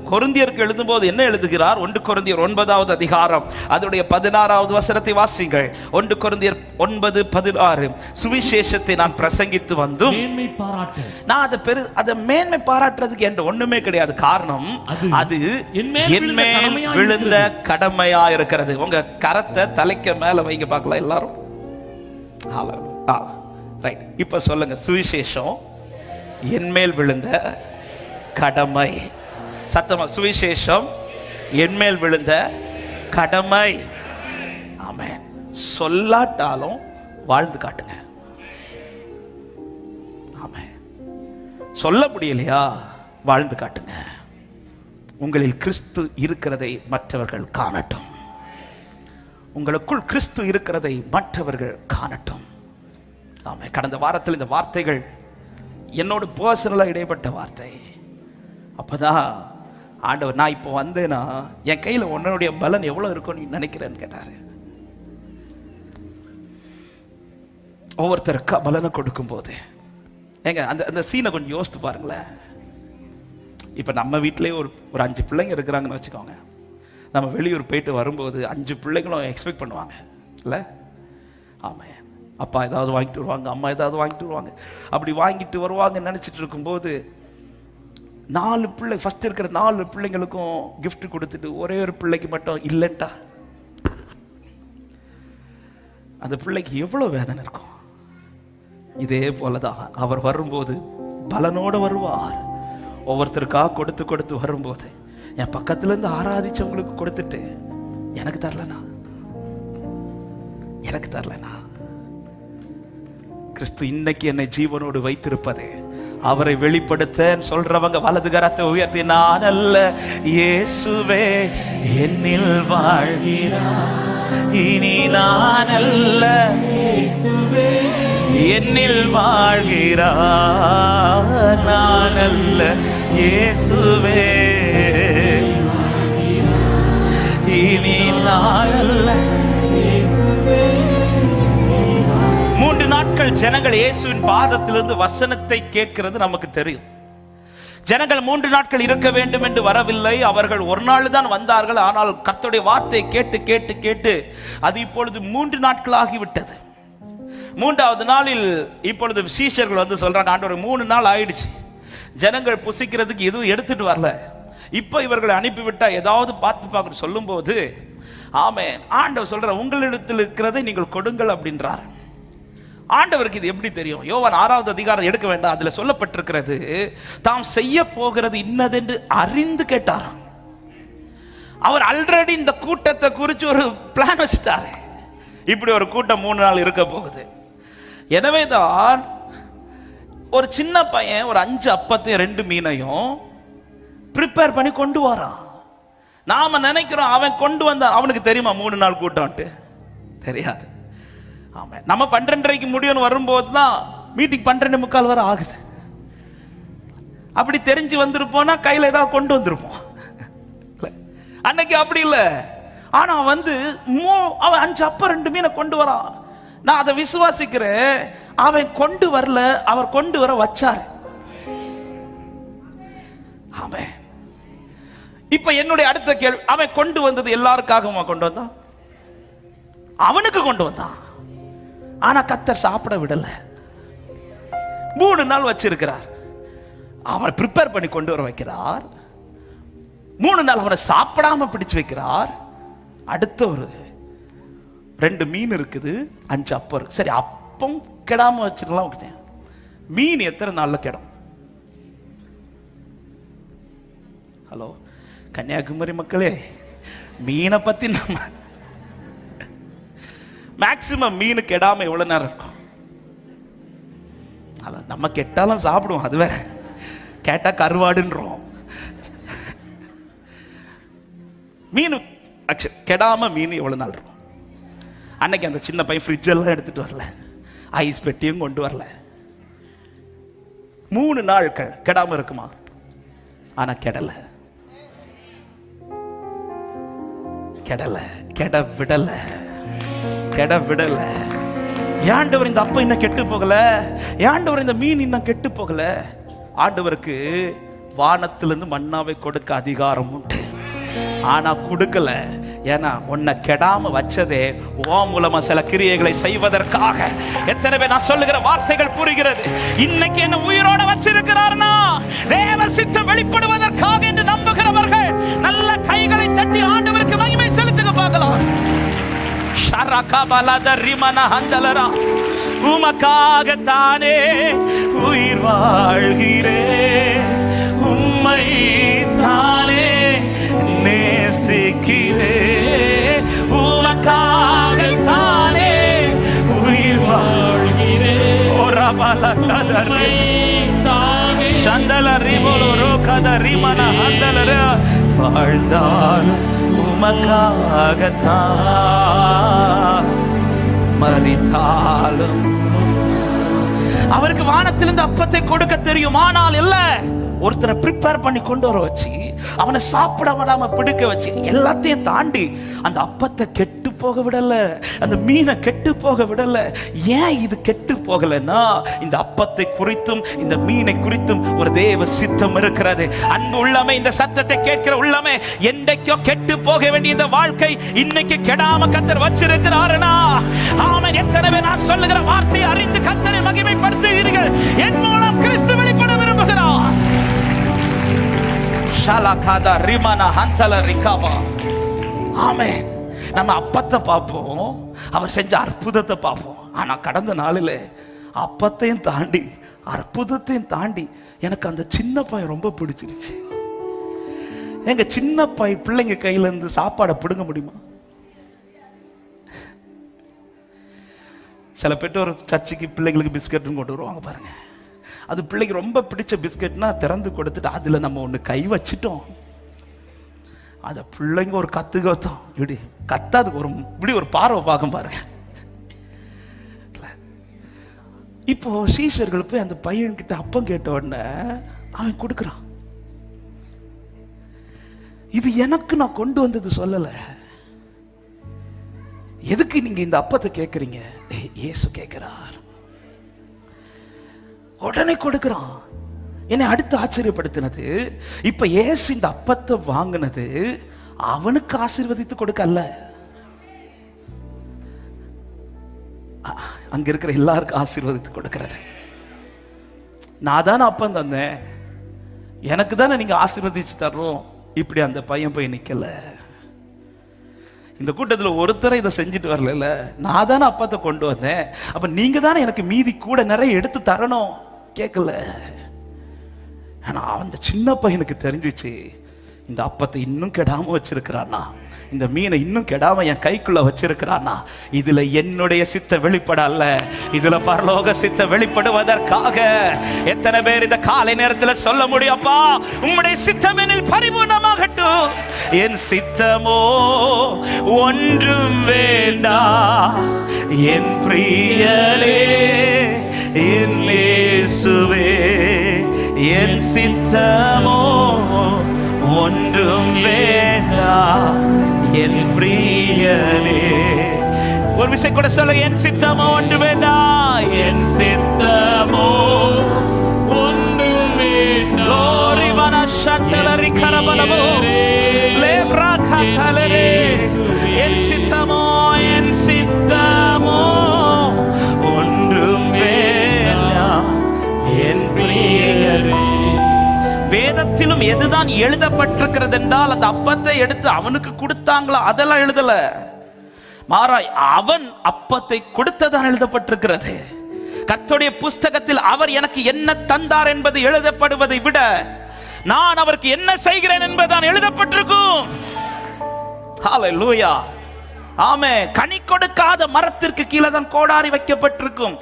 கொரிந்தியருக்கு எழுதும்போது என்ன எழுதுகிறார். 1 கொரிந்தியர் 9வது அதிகாரம் அதனுடைய 16வது வசனத்தை வாசிங்கள். 1 கொரிந்தியர் 9:16. சுவிசேஷத்தை நான் பிரசங்கித்து வந்தும் நான் அதை மேன்மை பாராட்டுறதுக்கு என்ற ஒண்ணுமே கிடையாது. காரணம் அது என்மேல் விழுந்த கடமையா இருக்கிறது. உங்க கரத்தை தலைக்க மேல வைங்க பார்க்கலாம் எல்லாரும். ரைட். இப்ப சொல்லுங்க, சுவிசேஷம் என்மேல் விழுந்த கடமை. சத்தமா, சுவிசேஷம் என்மேல் விழுந்த கடமை. ஆமென். சொல்லாட்டாலும் வாழ்ந்து காட்டுங்க. ஆமென். சொல்ல முடியலையா, வாழ்ந்து காட்டுங்க. உங்களில் கிறிஸ்து இருக்கிறதை மற்றவர்கள் காணட்டும். உங்களுக்குள் கிறிஸ்து இருக்கிறதை மற்றவர்கள் காணட்டும். ஆமென். கடந்த வாரத்தில் இந்த வார்த்தைகள் என்னோட பர்சனலா இடைப்பட்ட வார்த்தை. அப்பதான் ஆண்டவர், நான் இப்போ வந்தேன்னா என் கையில உன்னுடைய பலன் எவ்வளவு இருக்கும் நீ நினைக்கிறேன்னு கேட்டாரு. ஒவ்வொருத்தருக்கா பலனை கொடுக்கும் போது ஏங்க அந்த சீனை கொஞ்சம் யோசித்து பாருங்களேன். இப்ப நம்ம வீட்டிலேயே ஒரு 5 பிள்ளைங்க இருக்கிறாங்கன்னு வச்சுக்கோங்க. நம்ம வெளியூர் போயிட்டு வரும்போது 5 பிள்ளைங்களும் எக்ஸ்பெக்ட் பண்ணுவாங்க இல்ல? ஆமா, அப்பா ஏதாவது வாங்கிட்டு வருவாங்க, அம்மா ஏதாவது வாங்கிட்டு வருவாங்க. அப்படி வாங்கிட்டு வருவாங்க நினைச்சிட்டு இருக்கும்போது 4 பிள்ளை, ஃபர்ஸ்ட் இருக்கிற 4 பிள்ளைங்களுக்கும் கிஃப்ட் கொடுத்துட்டு ஒரே ஒரு பிள்ளைக்கு மட்டும் இல்லைன்ட்டா அந்த பிள்ளைக்கு எவ்வளவு வேதனை இருக்கும். இதே போலதான் அவர் வரும்போது பலனோடு வருவார். ஒவ்வொருத்தருக்கா கொடுத்து கொடுத்து வரும்போது என் பக்கத்துல இருந்து ஆராதிச்சவங்களுக்கு கொடுத்துட்டு எனக்கு தரலனா கிறிஸ்து இன்னைக்கு என்னை ஜீவனோடு வைத்திருப்பது அவரை வெளிப்படுத்த சொல்றவங்க வலது கரத்தை உயர்த்தி, நான் அல்ல இயேசுவே என்னில் வாழ்கிறார், இனி நான் அல்ல இயேசுவே என்னில் வாழ்கிறார், நான் அல்ல இயேசுவே இனி நான் அல்ல. 3 நாட்கள் ஜனங்கள் இயேசுவின் பாதத்திலிருந்து வசனத்தை கேட்கிறது நமக்கு தெரியும். ஜனங்கள் 3 நாட்கள் இருக்க வேண்டும் என்று வரவில்லை. அவர்கள் ஒரு நாள் தான் வந்தார்கள். ஆனால் கர்த்தருடைய வார்த்தையை கேட்டு கேட்டு கேட்டு அது இப்பொழுது 3 நாட்கள் ஆகிவிட்டது. 3வது நாளில் இப்பொழுது சீஷர்கள் வந்து சொல்றாங்க, ஆண்டவரே 3 நாள் ஆயிடுச்சு, ஜனங்கள் புசிக்கிறதுக்கு எதுவும் எடுத்துட்டு வரல. இப்ப இவர்களை அனுப்பிவிட்டா ஏதாவது பார்த்து பார்க்க சொல்லும் போது ஆமென், ஆண்டவர் சொல்ற உங்களிடத்தில் இருக்கிறதை நீங்கள் கொடுங்கள் அப்படின்றார். ஆண்டவருக்கு இது எப்படி தெரியும்? யோவான் 6வது அதிகாரம் எடுக்க வேண்டாம், அதுல சொல்லப்பட்டிருக்கிறது தாம் செய்ய போகிறது இன்னதென்று அறிந்து கேட்டாராம். அவர் ஆல்ரெடி இந்த கூட்டத்தை குறித்து ஒரு பிளான் வச்சுட்டாரு. இப்படி ஒரு கூட்டம் 3 நாள் இருக்க போகுது. எனவே தான் ஒரு சின்ன பையன் ஒரு 5 அப்பத்தையும் 2 மீனையும் ப்ரிப்பேர் பண்ணி கொண்டு வரான். நாம நினைக்கிறோம் அவன் கொண்டு வந்தான், அவனுக்கு தெரியுமா 3 நாள் கூட்டம்ட்டு? தெரியாது. ஆமா, நம்ம 12:30க்கு முடியும்னு வரும்போது தான் மீட்டிங் 12:45 வரை ஆகுது. அப்படி தெரிஞ்சு வந்திருப்போம்னா கையில ஏதாவது கொண்டு வந்திருப்போம். அன்னைக்கு அப்படி இல்லை. ஆனா வந்து அவன் 5 அப்ப 2 மீனை கொண்டு வரான். நான் அதை விசுவாசிக்கிறேன். அவன் கொண்டு வரல, அவர் கொண்டு வர வச்சார். அவன் இப்ப என்னுடைய அடுத்த கேள்வி, அவன் கொண்டு வந்தது எல்லாருக்காகவும் கொண்டு வந்தான்? அவனுக்கு கொண்டு வந்தான். ஆனா கர்த்தர் சாப்பிட விடல. 3 நாள் வச்சிருக்கிறார். அவனை ப்ரிப்பேர் பண்ணி கொண்டு வர வைக்கிறார். 3 நாள் அவனை சாப்பிடாம பிடிச்சு வைக்கிறார். அடுத்த ஒரு 2 மீன் இருக்குது, 5 அப்பம் இருக்கு. சரி, அப்பம் கெடாம வச்சிடலாம். மீன் எத்தனை நாள்ல கெடும்? ஹலோ கன்னியாகுமரி மக்களே, மீனை பத்தி நம்ம மேக்சிமம் மீன் கெடாம எவ்வளவு நேரம் இருக்கும்? நம்ம கெட்டாலும் சாப்பிடுவோம், அது வேற. கேட்டா கருவாடுன்றோம். மீன் கெடாம மீன் எவ்வளவு நாள் இருக்கும்? அன்னைக்கு அந்த சின்ன பையன் ஃப்ரிட்ஜ் எல்லாம் எடுத்துட்டு வரல, ஐஸ் பெட்டியும் கொண்டு வரல. 3 நாள் கெடாம இருக்குமா? ஆனா கெட விடல. ஆண்டவர் இந்த அப்பம் இன்னும் கெட்டு போகல, ஆண்டவர் இந்த மீன் இன்னும் கெட்டு போகல. ஆண்டவருக்கு வானத்திலிருந்து மன்னாவை கொடுக்க அதிகாரம் உண்டு. ஆனா கொடுக்கல. ஏன்னா உன்னை கெடாம வச்சதே ஓ மூலமா சில கிரியைகளை செய்வதற்காக. எத்தனை பேர் நான் சொல்லுகிற வார்த்தைகள் புரிகிறது? இன்னைக்கு என்ன உயிரோட வச்சிருக்கிறார்னா தேவ சித்தம் வெளிப்படுவதற்காக என்று நம்புகிறவர்கள் நல்ல கைகளை தட்டி ஆண்டவருக்கு மகிமை செலுத்துங்க பார்க்கலாம். உமக்காகத்தானே உயிர் வாழ்கிறேன், உம்மை தானே நேசிக்கிறேன், உமக்காகத்தானே உயிர் வாழ்கிறேன். வாழ்ந்தாலும் உமக்காகத்தான், மரித்தாலும். அவருக்கு வானத்திலிருந்து அப்பத்தை கொடுக்க தெரியும். ஆனால் இல்ல, ஒருத்தரை ப்ரிப்பேர் பண்ணி கொண்டு வர வச்சு அவனை சாப்பிட விடாம பிடிக்க வச்சு எல்லாத்தையும் தாண்டி அந்த அப்பத்தை கெட்டு போக விடல, அந்த மீனை கெட்டு போக விடல. ஏன் இது கெட்டு போகலன்னா இந்த அப்பத்தை குறித்தும் இந்த மீனை குறித்தும் ஒரு தேவ சித்தம் இருக்கிறது. அன்பு உள்ளமே, இந்த சத்தத்தை கேட்கிற உள்ளமே, என்றைக்கோ கெட்டு போக வேண்டிய இந்த வாழ்க்கை இன்னைக்கு கெடாம கர்த்தர் வச்சிருக்கிறாருனா ஆமென். எத்தனை பேர் நான் சொல்லுகிற வார்த்தையை அறிந்து கர்த்தரை மகிமைப்படுத்துவீர்கள்? என் மூலம் கிறிஸ்து வெளிப்பட விரும்புகிறார். ஷாலகாதா ரிமனா ஹந்தல ரிகாவா. ஆமென். நம்ம அப்பத்தை பார்ப்போம், அவர் செஞ்ச அற்புதத்தை பார்ப்போம். ஆனா கடந்த நாளில் அப்பத்தையும் தாண்டி அற்புதத்தையும் தாண்டி எனக்கு அந்த சின்ன பையன் ரொம்ப பிடிச்சிருச்சு. எங்க சின்ன பையன் பிள்ளைங்க கையில இருந்து சாப்பாடை பிடுங்க முடியுமா? சில பெற்றோர் சர்ச்சைக்கு பிள்ளைங்களுக்கு பிஸ்கட்டும் கொண்டு வருவாங்க பாருங்க. அது பிள்ளைக்கு ரொம்ப பிடிச்ச பிஸ்கட்னா திறந்து கொடுத்துட்டு அதுல நம்ம ஒண்ணு கை வச்சிட்டோம், அத பிள்ளைங்க ஒரு கத்து கத்தோம். இப்படி கத்தாது, ஒரு இப்படி ஒரு பார்வை பார்க்கும் பாருங்க. இப்போ சீஷர்கள் போய் அந்த பையன் கிட்ட அப்பம் கேட்ட உடனே அவன் கொடுக்குறான். இது எனக்கு நான் கொண்டு வந்தது சொல்லல. எதுக்கு நீங்க இந்த அப்பத்தை கேட்கறீங்க? இயேசு கேட்கிறார். உடனே கொடுக்கிறான். என்னை அடுத்து ஆச்சரியப்படுத்தினது, இப்ப இயேசு இந்த அப்பத்தை வாங்கினது அவனுக்கு ஆசீர்வதித்து கொடுக்க அல்ல, அங்க இருக்கிற எல்லாருக்கும் ஆசீர்வதித்து கொடுக்கிறது. நான் தானே அப்பம் தந்தேன், எனக்கு தானே நீங்க ஆசீர்வதிச்சு தர்றோம். இப்படி அந்த பையன் போய் நிக்கல. இந்த கூட்டத்தில் ஒருத்தரை இதை செஞ்சுட்டு வரல, நான் தானே அப்பத்தை கொண்டு வந்தேன், அப்ப நீங்க தானே எனக்கு மீதி கூட நிறைய எடுத்து தரணும் கேட்கல. ஆனா அந்த சின்ன பையனுக்கு தெரிஞ்சிச்சு, இந்த அப்பத்தை இன்னும் கெடாம வச்சிருக்கிறான்னா, இந்த மீனை இன்னும் கெடாம என் கைக்குள்ள வச்சிருக்கிறான்னா, இதுல என்னுடைய சித்த வெளிப்பட அல்ல, இதுல பரலோக சித்த வெளிப்படுவதற்காக. எத்தனை பேர் இந்த காலை நேரத்தில் சொல்ல முடியும்ப்பா, உம்முடைய சித்தம் என்னில் பரிபூர்ணமாகட்டும். என் சித்தமோ ஒன்றும் வேண்டாம், என் பிரியரே என் இயேசுவே, என் சித்தமோ ஒன்றும் வேண்டாம், என் பிரியனே. ஒரு விஷயம் கூட சொல்ல, என் சித்தமோ ஒன்று வேண்டாம், என் சித்தமோ ஒன்றும் வேண்டாம். என் சித்தமோ என் சித்தமோ ஒன்றும் வேண்டாம், என் பிரியனே. வேதத்திலும் எதுதான் எழுதப்பட்டிருக்கிறது என்றால், அந்த அப்பத்தை எடுத்து அவனுக்கு கொடுத்தாங்களா அதெல்லாம் எழுதல, மாறாய் அவன் அப்பத்தை கொடுத்ததான் எழுதப்பட்டிருக்கிறது. கர்த்தருடைய புஸ்தகத்தில் அவர் எனக்கு என்ன தந்தார் என்பது எழுதப்படுவதை விட, நான் அவருக்கு என்ன செய்கிறேன் என்பதுதான் எழுதப்பட்டிருக்கும். ஹல்லேலூயா, ஆமென். கனி கொடுக்காத மரத்திற்கு கீழே தான் கோடாரி வைக்கப்பட்டிருக்கும்.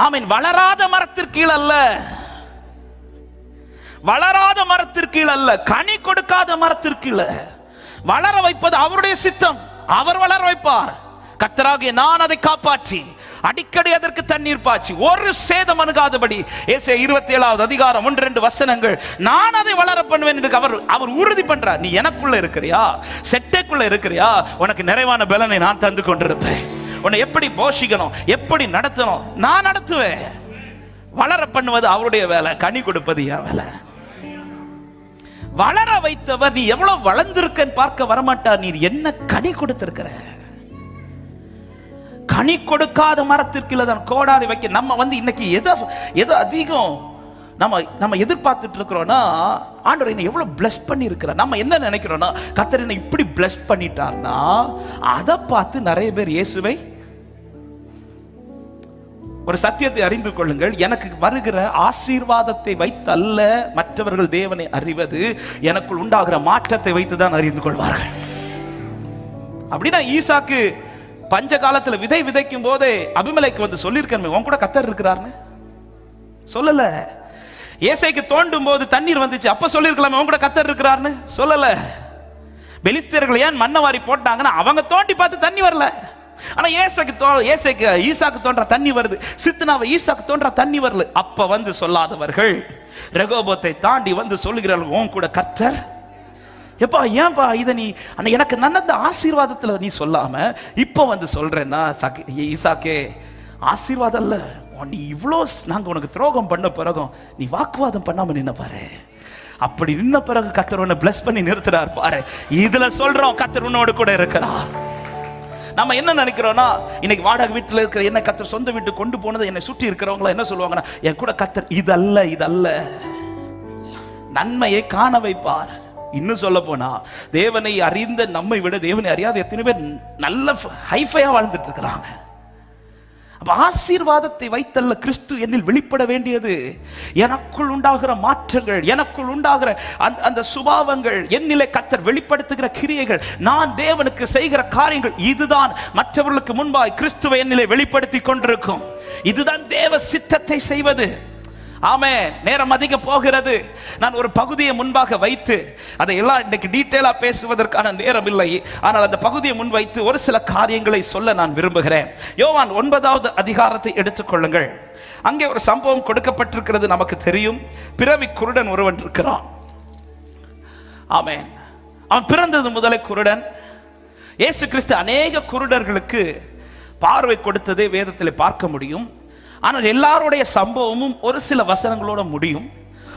ஆமென். வளராத மரத்திற்கு கீழே அல்ல, வளராத மரத்திற்கு அல்ல, கனி கொடுக்காத மரத்திற்கு வளர வைப்பது அவருடைய சித்தம். அவர் வளர வைப்பார். கர்த்தராகிய நான் அதை காப்பாற்றி அடிக்கடி அதற்கு தண்ணீர் பாய்ச்சி ஒரு சேதம் அணுகாதபடி, ஏசாயா 27வது அதிகாரம் 1-2 வசனங்கள், நான் அதை வளர பண்ணுவேன் என்று அவர் உறுதி பண்றார். நீ எனக்குள்ள இருக்கிறியா, செட்டைக்குள்ள இருக்கிறியா, உனக்கு நிறைவான பலனை நான் தந்து கொண்டிருப்பேன். உன்னை எப்படி போஷிக்கணும், எப்படி நடத்தணும் நான் நடத்துவேன். வளர பண்ணுவது அவருடைய வேலை, கனி கொடுப்பது என் வேலை. வளர வைத்தவர் நீ எவ்வளவு வளர்ந்திருக்கன்னு பார்க்க வரமாட்டார், நீ என்ன கனி கொடுத்திருக்கிற. கனி கொடுக்காத மரத்திற்கு தான் கோடாரி வைக்க. நம்ம இன்னைக்கு எது அதிகம் நம்ம எதிர்பார்த்துட்டு இருக்கிறோம்னா, ஆண்டவர் என்னை எவ்வளவு பிளஸ் பண்ணி இருக்கிறார். நம்ம என்ன நினைக்கிறோம்னா, கர்த்தர் என்னை இப்படி பிளஸ் பண்ணிட்டார்னா அதை பார்த்து நிறைய பேர் இயேசுவை. ஒரு சத்தியத்தை அறிந்து கொள்ளுங்கள், எனக்கு வருகிற ஆசீர்வாதத்தை வைத்து அல்ல மற்றவர்கள் தேவனை அறிவது, எனக்குள் உண்டாகிற மாற்றத்தை வைத்துதான் அறிந்து கொள்வார்கள். அப்படின்னா ஈசாக்கு பஞ்ச காலத்துல விதை விதைக்கும் போதே அபிமெலேக்கு வந்து சொல்லியிருக்கேன், உன் கூட கர்த்தர் இருக்கிறார்னு சொல்லல. ஏசைக்கு தோண்டும் போது தண்ணீர் வந்துச்சு, அப்ப சொல்லியிருக்கலாமே உன் கூட கர்த்தர் இருக்கிறார்னு சொல்லல. பெலிஸ்தியர்கள் ஏன் மண்ணை வாரி போட்டாங்கன்னா, அவங்க தோண்டி பார்த்து தண்ணி வரல. ஆனா ஏசைக்கு ஈசாக்கு தோன்ற தண்ணி வருது, சித்னாவை ஈசாக்கு தோன்ற தண்ணி வரல. அப்ப வந்து சொல்லாதவர்கள் ரெகோபோத்தை தாண்டி வந்து சொல்லுகிறார்கள், உன் கூட கர்த்தர். எப்பா ஏன்பா இதை நீ எனக்கு நல்ல ஆசீர்வாதத்துல நீ சொல்லாம இப்ப வந்து சொல்றேன்னா, ஈசாக்கே ஆசீர்வாதம் இல்ல, நீ இவ்வளோ நாங்க உனக்கு துரோகம் பண்ண பிறகும் நீ வாக்குவாதம் பண்ணாம நின்ன பாரு. அப்படி நின்ன பிறகு கர்த்தர் உன்னை பிளஸ் பண்ணி நிறுத்துறார் பாரு. இதுல சொல்றோம் கர்த்தர் உன்னோடு கூட இருக்கிறார். நம்ம என்ன நினைக்கிறோம்னா, இன்னைக்கு வாடகை வீட்டில் இருக்கிற என்ன கர்த்தர் சொந்த வீட்டு கொண்டு போனதை என்னை சுற்றி இருக்கிறவங்கள என்ன சொல்லுவாங்கன்னா, என் கூட கர்த்தர் இதல்ல நன்மையை காண வைப்பார். இன்னும் சொல்ல போனா, தேவனை அறிந்த நம்மை விட தேவனை அறியாத எத்தனை பேர் நல்ல ஹைஃபையா வாழ்ந்துட்டு இருக்கிறாங்க. அப்ப ஆசீர்வாதத்தை வைத்தல்ல கிறிஸ்து என்னில் வெளிப்பட வேண்டியது. எனக்குள் உண்டாகிற மாற்றங்கள், எனக்குள் உண்டாகிற அந்த சுபாவங்கள், என்னிலே கர்த்தர் வெளிப்படுத்துகிற கிரியைகள், நான் தேவனுக்கு செய்கிற காரியங்கள், இதுதான் மற்றவர்களுக்கு முன்பாய் கிறிஸ்துவை என்னிலே வெளிப்படுத்தி கொண்டிருக்கும். இதுதான் தேவ சித்தத்தை செய்வது. ஆமென். நேரம் அதிகம் போகிறது. நான் ஒரு பகுதியை முன்பாக வைத்து அதை எல்லாம் இன்னைக்கு டீட்டெயிலா பேசுவதற்கான நேரம் இல்லை. ஆனால் அந்த பகுதியை முன் வைத்து ஒரு சில காரியங்களை சொல்ல நான் விரும்புகிறேன். யோவான் 9வது அதிகாரத்தை எடுத்துக்கொள்ளுங்கள். அங்கே ஒரு சம்பவம் கொடுக்கப்பட்டிருக்கிறது, நமக்கு தெரியும். பிறவி குருடன் ஒருவன் இருக்கிறான். ஆமென். அவன் பிறந்தது முதலே குருடன். இயேசு கிறிஸ்து அநேக குருடர்களுக்கு பார்வை கொடுத்ததை வேதத்தில் பார்க்க முடியும். ஆனால் எல்லாருடைய சம்பவமும் ஒரு சில வசனங்களோட முடியும்.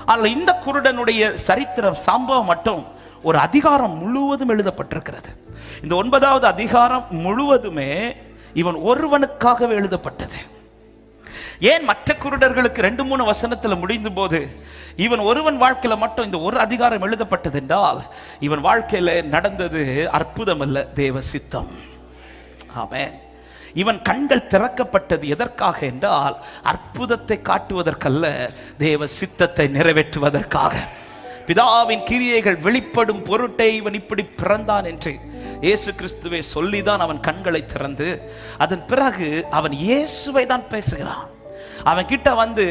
ஆனால் இந்த குருடனுடைய சரித்திர சம்பவம் மட்டும் ஒரு அதிகாரம் முழுவதும் எழுதப்பட்டிருக்கிறது. இந்த 9வது அதிகாரம் முழுவதுமே இவன் ஒருவனுக்காகவே எழுதப்பட்டது. ஏன் மற்ற குருடர்களுக்கு 2-3 வசனத்துல முடிந்த போது இவன் ஒருவன் வாழ்க்கையில மட்டும் இந்த ஒரு அதிகாரம் எழுதப்பட்டது என்றால் இவன் வாழ்க்கையில நடந்தது அற்புதம் அல்ல, தேவ சித்தம். ஆமென். இவன் கண்கள் திறக்கப்பட்டது எதற்காக என்றால் அற்புதத்தை காட்டுவதற்கல்ல, தேவ சித்தத்தை நிறைவேற்றுவதற்காக. பிதாவின் கிரியைகள் வெளிப்படும் பொருட்டே இவன் இப்படி பிறந்தான் என்று இயேசு கிறிஸ்துவை சொல்லிதான் அவன் கண்களை திறந்து அதன் பிறகு அவன் இயேசுவை தான் பேசுகிறான். அவன் கிட்ட வந்து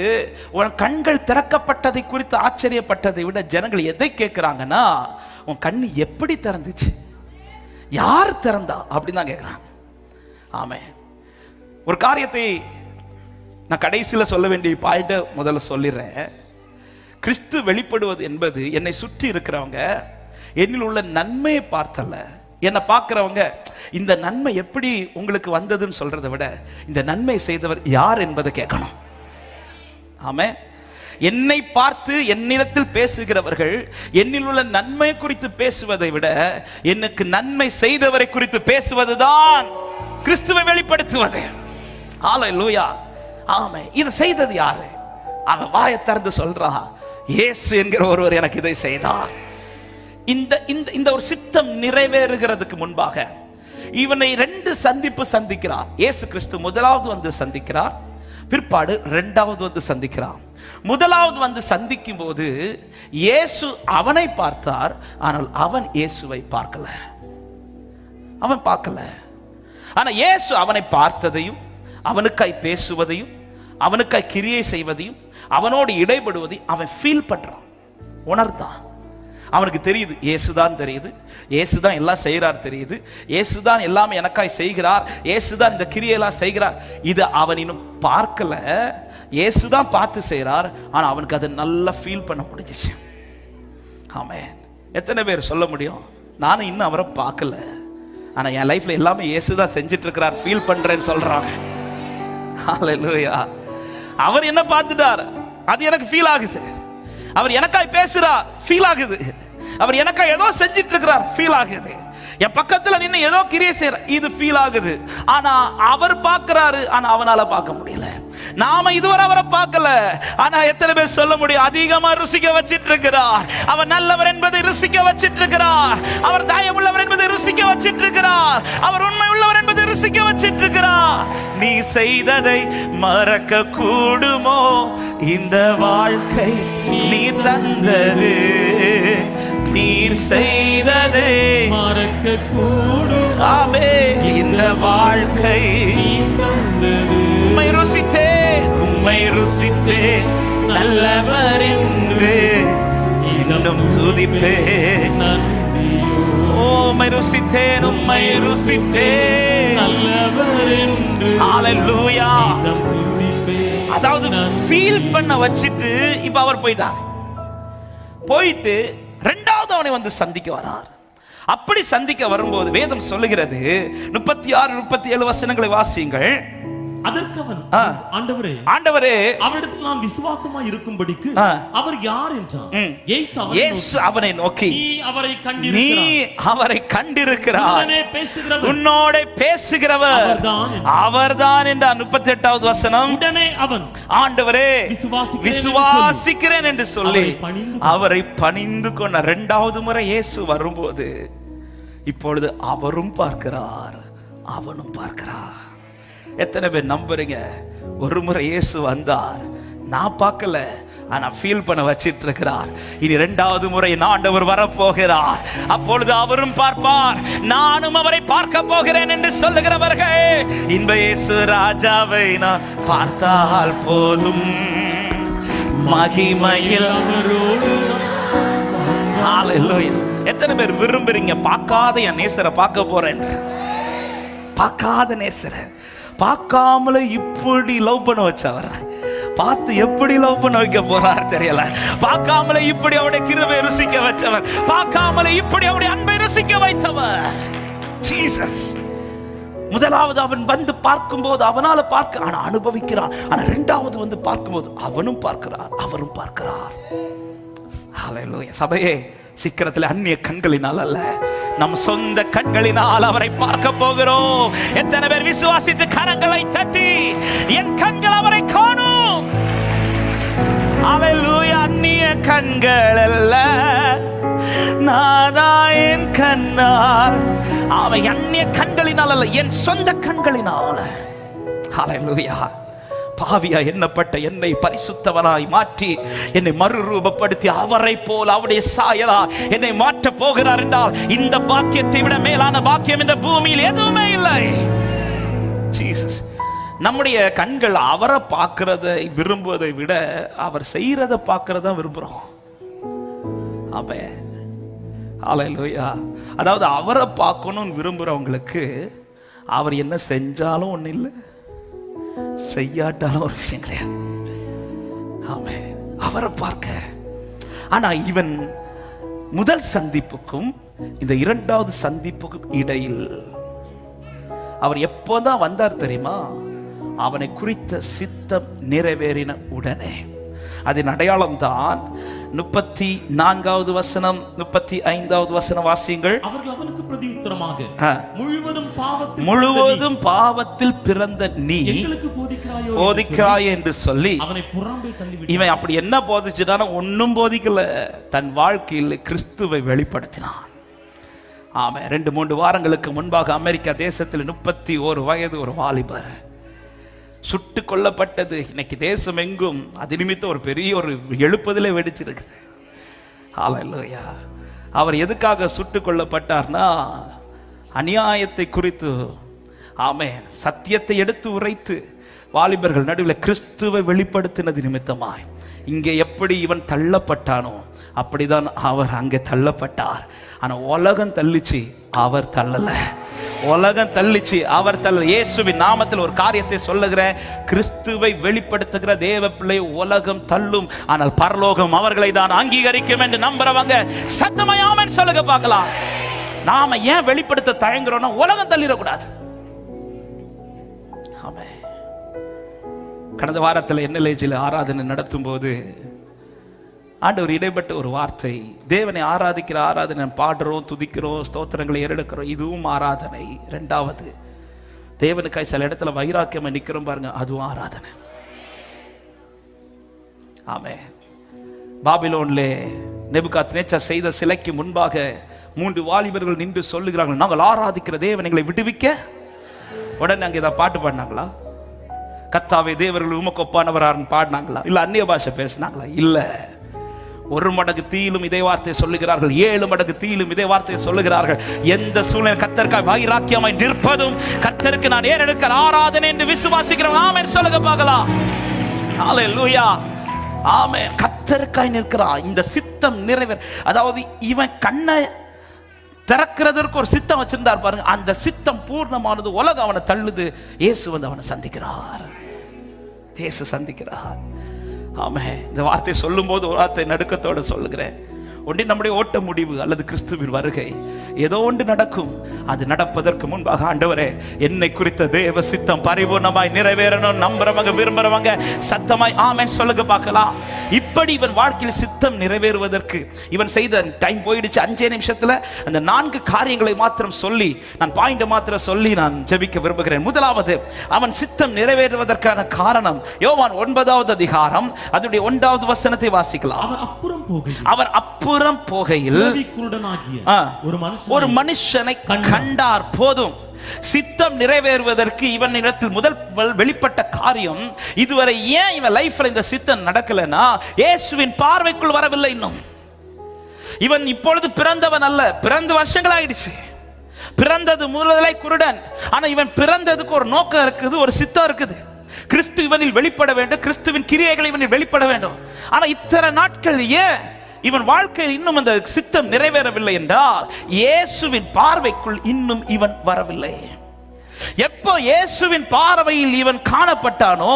உன் கண்கள் திறக்கப்பட்டதை குறித்து ஆச்சரியப்பட்டதை விட ஜனங்கள் எதை கேட்கிறாங்கன்னா, உன் கண்ணு எப்படி திறந்துச்சு, யார் திறந்தா அப்படின்னு தான் கேட்கிறான். ஆமென். ஒரு காரியத்தை நான் கடைசியில் சொல்ல வேண்டிய பாயிண்ட முதல்ல சொல்லிடுறேன். கிறிஸ்து வெளிப்படுவது என்பது என்னை சுற்றி இருக்கிறவங்க என்னில் உள்ள நன்மையை பார்த்தல்ல, என்னை பார்க்கிறவங்க இந்த நன்மை எப்படி உங்களுக்கு வந்ததுன்னு சொல்றதை விட இந்த நன்மை செய்தவர் யார் என்பதை கேட்கணும். ஆமென். என்னை பார்த்து என்னிடத்தில் பேசுகிறவர்கள் என்னில் உள்ள நன்மை குறித்து பேசுவதை விட எனக்கு நன்மை செய்தவரை குறித்து பேசுவதுதான் கிறிஸ்துவை வெளிப்படுத்துவது. ஹல்லேலூயா. ஆமென். இதை செய்தது யாரு? அவன் வாயை திறந்து சொல்றான், இயேசு என்கிற ஒருவர் எனக்கு இதை செய்தார். இந்த ஒரு சித்தம் நிறைவேறுகிறதுக்கு முன்பாக இவனை 2 சந்திப்பு சந்திக்கிறார். இயேசு கிறிஸ்து முதலாவது வந்து சந்திக்கிறார், பிற்பாடு 2வது வந்து சந்திக்கிறார். முதலாவது வந்து சந்திக்கும் போது இயேசு அவனை பார்த்தார், ஆனால் அவன் இயேசுவை பார்க்கல. அவன் பார்க்கல. ஆனா இயேசு அவனை பார்த்ததையும் அவனுக்காய் பேசுவதையும் அவனுக்காய் கிரியை செய்வதையும் அவனோடு இடைபடுவதையும் அவன் ஃபீல் பண்றான், உணர்ந்தான். அவனுக்கு தெரியுது, இயேசுதான் தெரியுது, இயேசுதான் எல்லாம் செய்கிறார் தெரியுது, இயேசுதான் எல்லாமே எனக்காய் செய்கிறார், இயேசுதான் இந்த கிரியெல்லாம் செய்கிறார். இது அவன் இன்னும் பார்க்கல, இயேசுதான் பார்த்து செய்கிறார். ஆனா அவனுக்கு அதை நல்லா ஃபீல் பண்ண முடிஞ்சிச்சு. ஆமென். எத்தனை பேர் சொல்ல முடியும், நானும் இன்னும் அவரை பார்க்கல, ஆனா என் லைஃப்ல எல்லாமே இயேசுதான் செஞ்சிட்டு இருக்கிறார், ஃபீல் பண்றேன்னு சொல்றாங்க. ஹல்லேலூயா. அவர் என்ன பார்த்துட்டார், அது எனக்கு ஃபீல் ஆகுது. அவர் எனக்காய் பேசுறார், ஃபீல் ஆகுது. அவர் எனக்காய் ஏதோ செஞ்சிட்டு இருக்கிறார், ஃபீல் ஆகுது. என் பக்கத்துல நின்று ஏதோ கிரியை செய்யற, இது ஃபீல் ஆகுது. ஆனா அவர் பார்க்கிறாரு, ஆனா அவனால பார்க்க முடியல. நாம இதுவரை அவரை பார்க்கல, ஆனா எத்தனை பேர் சொல்ல முடியும், அதிகமா ருசிக்க வச்சிட்டு இருக்கிறார். அவர் நல்லவர் என்பதை ருசிக்க வச்சிட்டு இருக்கிறார். அவர் தயவுள்ளவர் என்பதை ருசிக்க வச்சிட்டு இருக்கிறார். அவர் உண்மை உள்ளவர் என்பதை ருசிக்க வச்சிட்டு இருக்கிறார். நீ செய்ததை மறக்க கூடுமோ, இந்த வாழ்க்கை நீ தந்தது, நீர் செய்ததை மறக்க கூடும். ஆமென். இந்த வாழ்க்கை உம்மை ருசித்தேன், உம்மை ருசித்தேன், நல்லவர் என்று இன்னும் துதிப்பேன். உம்மை ருசித்தேன், உம்மை ருசித்தேன், நல்லவர் என்று. ஹல்லேலூயா. அதாவது ஃபீல் பண்ண வச்சிட்டு இப்ப அவர் போயிட்டார். போயிட்டு 2வது அவனை வந்து சந்திக்க வரார். அப்படி சந்திக்க வரும்போது வேதம் சொல்லுகிறது, 36-37 வசனங்களை வாசியுங்கள். அதற்கு அவன், ஆண்டவரே, ஆண்டவரே, அவரிடத்தில் நான் விசுவாசமா இருக்கும்படிக்கு அவர் யார் என்றான். இயேசு அவனை நோக்கி, நீ அவரை கண்டிருக்கிறாய், உன்னோட பேசுகிறவர் அவர்தான் என்றார். 38வது வசனம். உடனே அவன், ஆண்டவரே, விசுவாசிக்கிறேன் என்று சொல்லி அவரை பணிந்து கொண்ட. 2வது முறை இயேசு வரும்போது இப்பொழுது அவரும் பார்க்கிறார், அவனும் பார்க்கிறார். எத்தனை பேர் நம்புறீங்க, ஒரு முறை இயேசு வந்தார், நான் பார்க்கல, ஆனா ஃபீல் பண்ண வச்சிட்டு இருக்கிறார். இனி 2வது முறை ஆண்டவர் வரப்போகிறார், அப்பொழுது அவரும் பார்ப்பார், நானும் அவரை பார்க்க போகிறேன் என்று சொல்லுகிறவர்கள், இன்ப இயேசு ராஜாவை நான் பார்த்தால் போதும், மகிமையில் அவரோடு. ஹல்லேலூயா. எத்தனை பேர் விரும்புறீங்க, பார்க்காத என் நேசரை பார்க்க போறேன்? பார்க்காத நேசரை பார்க்காமல இப்படி லவ் பண்ண வச்சவர், பார்த்து எப்படி லவ் பண்ண வைக்க போறார் தெரியல. பார்க்காமல இப்படி அவருடைய கிருபை ருசிக்க வச்சவர், பார்க்காமல இப்படி அவருடைய அன்பை ருசிக்க வைத்தவர் ஜீசஸ். முதலாவது அவன் வந்து பார்க்கும்போது அவனால பார்க்க, ஆனா அனுபவிக்கிறான். ஆனா 2வது வந்து பார்க்கும்போது அவனும் பார்க்கிறார், அவரும் பார்க்கிறார். ஹல்லேலூயா. சபையே, சீக்கிரத்தில் அந்நிய கண்களினால் அல்ல, நம் சொந்த கண்களினால் அவரை பார்க்க போகிறோம். எத்தனை பேர் விசுவாசித்து கரங்களை தட்டி என் கண்கள் அவரை காணும்? அல்லேலூயா. அந்நிய கண்கள் அல்ல, நாதா என் கண்ணால், அவை அந்நிய கண்களினால் அல்ல, என் சொந்த கண்களினால். அல்லேலூயா. பாவியா எண்ணப்பட்ட என்னை பரிசுத்தவனாய் மாற்றி என்னை மறுரூபப்படுத்தி அவரை போல் அவருடைய சாயலா என்னை மாற்ற போகிறார் என்றால் இந்த பாக்கியத்தை விட மேலான பாக்கியம் இந்த பூமியில் எதுவுமே இல்லை. ஜீசஸ். நம்முடைய கண்கள் அவரை பார்க்கிறதை விரும்புவதை விட அவர் செய்யறதை பார்க்கறத விரும்புறோம். அல்லேலூயா. அதாவது அவரை பார்க்கணும்னு விரும்புறவங்களுக்கு அவர் என்ன செஞ்சாலும் ஒண்ணு இல்லை, செய்யாட்டாலும் ஒரு விஷயம் கிடையாது. ஆமென். அவரை பார்க்க. ஆனா இவன் முதல் சந்திப்புக்கும் இந்த இரண்டாவது சந்திப்புக்கும் இடையில் அவர் எப்போதான் வந்தார் தெரியுமா? அவனை குறித்த சித்தம் நிறைவேறின உடனே. அதன் அடையாளம் தான் 34வது வசனம், 35வது வசனம் வாசியுங்கள். அவர்கள் அவனுக்கு பிரதியுத்தரமாக, முழுவதும் பாவத்தில் பிறந்த நீ போதிக்கிறாய் என்று சொல்லி அவனை புறம்பே தள்ளிவிட்டார். இவன் அப்படி என்ன போதிச்சுட்டான? ஒன்னும் போதிக்கல, தன் வாழ்க்கையில் கிறிஸ்துவை வெளிப்படுத்தினான். ஆமா. 2-3 வாரங்களுக்கு முன்பாக அமெரிக்கா தேசத்தில் 31 வயது ஒரு வாலிபர் சுட்டு கொல்லப்பட்டது. இன்னைக்கு தேசம் எங்கும் அது நிமித்தம் ஒரு பெரிய ஒரு எழுப்புதலே வெடிச்சிருக்குது. அல்லேலூயா. அவர் எதுக்காக சுட்டு கொல்லப்பட்டார்னா, அநியாயத்தை குறித்து, ஆமென், சத்தியத்தை எடுத்து உரைத்து வாலிபர்கள் நடுவில் கிறிஸ்துவை வெளிப்படுத்தினது நிமித்தமாய். இங்கே எப்படி இவன் தள்ளப்பட்டானோ அப்படிதான் அவர் அங்கே தள்ளப்பட்டார். ஆனா உலகம் தள்ளிச்சு, அவர் தள்ளல. உலகம் தள்ளிச்சு, அவர் தள்ள. இயேசுவின் நாமத்தில் ஒரு காரியத்தை சொல்லுகிறேன், கிறிஸ்துவை வெளிப்படுத்துகிற தேவ பிள்ளை உலகம் தள்ளும், ஆனால் பரலோகம் அவர்களை தான் அங்கீகரிக்கும் என்று நம்புறவங்க சத்தமா ஆமென் சொல்லுங்க பார்க்கலாம். நாம ஏன் வெளிப்படுத்த தயங்குறோம்னா உலகம் தள்ளிடக்கூடாது. ஆமென். கடந்த வாரத்தில் NLAGல ஆராதனை நடத்தும் போது ஆண்டவர் இடைப்பட்ட ஒரு வார்த்தை, தேவனை ஆராதிக்கிற ஆராதனை, பாடுறோம், துதிக்கிறோம், ஸ்தோத்திரங்களை ஏறெடுக்கிறோம், இதுவும் ஆராதனை. ரெண்டாவது, தேவனுக்காய் சில இடத்துல வைராக்கியமா நிக்கிறோம் பாருங்க, அதுவும் ஆராதனை. ஆமென். பாபிலோன்ல நேபுகாத்நேச்சார் செய்த சிலைக்கு முன்பாக 3 வாலிபர்கள் நின்று சொல்லுகிறார்கள், நாங்கள் ஆராதிக்கிற தேவன் எங்களை விடுவிக்க. உடனே அங்க இதை பாட்டு பாடினாங்களா? கர்த்தாவே தேவர்கள் உமக்கு ஒப்பானவரான்னு பாடினாங்களா? இல்ல அந்நிய பாஷை பேசினாங்களா? இல்ல. 1 மடங்கு தீயிலும் இதே வார்த்தையை சொல்லுகிறார்கள், 7 மடங்கு தீயிலும் இதே வார்த்தையை சொல்லுகிறார்கள். எந்த சூழ்நிலை கர்த்தருக்காய் வைராக்கியமாய் நிற்பதும், கர்த்தருக்கு நான் ஏறெடுக்கிற ஆராதனை என்று விசுவாசிக்கிறோம். ஆமென் சொல்லுங்க பார்க்கலாம். அல்லேலூயா. ஆமென். கர்த்தருக்காய் நிற்கிறான். இந்த சித்தம் நிறைவேற, அதாவது இவன் கண்ணை திறக்கிறதற்கு ஒரு சித்தம் வச்சிருந்தார் பாருங்க, அந்த சித்தம் பூர்ணமானது. உலகம் அவனை தள்ளுது, இயேசு வந்து அவனை சந்திக்கிறார். இயேசு சந்திக்கிறார். ஆமே. இந்த வார்த்தை சொல்லும் போது ஒரு வார்த்தை நடுக்கத்தோடு சொல்லுகிறேன். ஒன்றி நம்முடைய ஓட்ட முடிவு அல்லது கிறிஸ்துவின் வருகை ஏதோ ஒன்று நடக்கும். அது நடப்பதற்கு முன்பாக ஆண்டவரே என்னை குறித்த தேவ சித்தம் பரிபூர்ணமாய் நிறைவேறணும் நம்புறவங்க விரும்புறவங்க சத்தமாய் ஆமென் சொல்லுங்க பார்க்கலாம். இப்படி இவன் வாழ்க்கையில் சித்தம் நிறைவேறுவதற்கு இவன் செய்த டைம் போயிடுச்சு. 5 நிமிஷத்துல அந்த 4 காரியங்களை மாத்திரம் சொல்லி நான் பாயிண்ட் மாத்திரம் சொல்லி நான் ஜெபிக்க விரும்புகிறேன். முதலாவது, அவன் சித்தம் நிறைவேறுவதற்கான காரணம் யோவான் 9வது அதிகாரம் அதனுடைய 1வது வசனத்தை வாசிக்கலாம். அவர் அப்புறம் போகையில் ஒரு மனுஷனை கண்டார். போதும். சித்தம் நிறைவேறுவதற்கு இவன் இடத்தில் முதல் வெளிப்பட்ட காரியம், இதுவரை ஏன் இவன் லைஃப்ல இந்த சித்தம் நடக்கலனா இயேசுவின் பார்வைக்குள் வரவில்லை. இன்னும் இவன் இப்பொழுது பிறந்தவன் அல்ல, பிறந்து வருஷங்கள் ஆயிடுச்சு. பிறந்தது முதலை குருடன். ஆனா இவன் பிறந்ததுக்கு ஒரு நோக்கம் இருக்குது, ஒரு சித்தம் இருக்குது. கிறிஸ்து இவனில் வெளிப்பட வேண்டும், கிறிஸ்துவின் கிரியைகள் இவனில் வெளிப்பட வேண்டும். ஆனா இத்தனை நாட்கள் ஏன் இவன் வாழ்க்கையில் இன்னும் அந்த சித்தம் நிறைவேறவில்லை என்றால் இயேசுவின் பார்வைக்குள் இன்னும் இவன் வரவில்லை. எப்போ இயேசுவின் பார்வையில் இவன் காணப்பட்டானோ,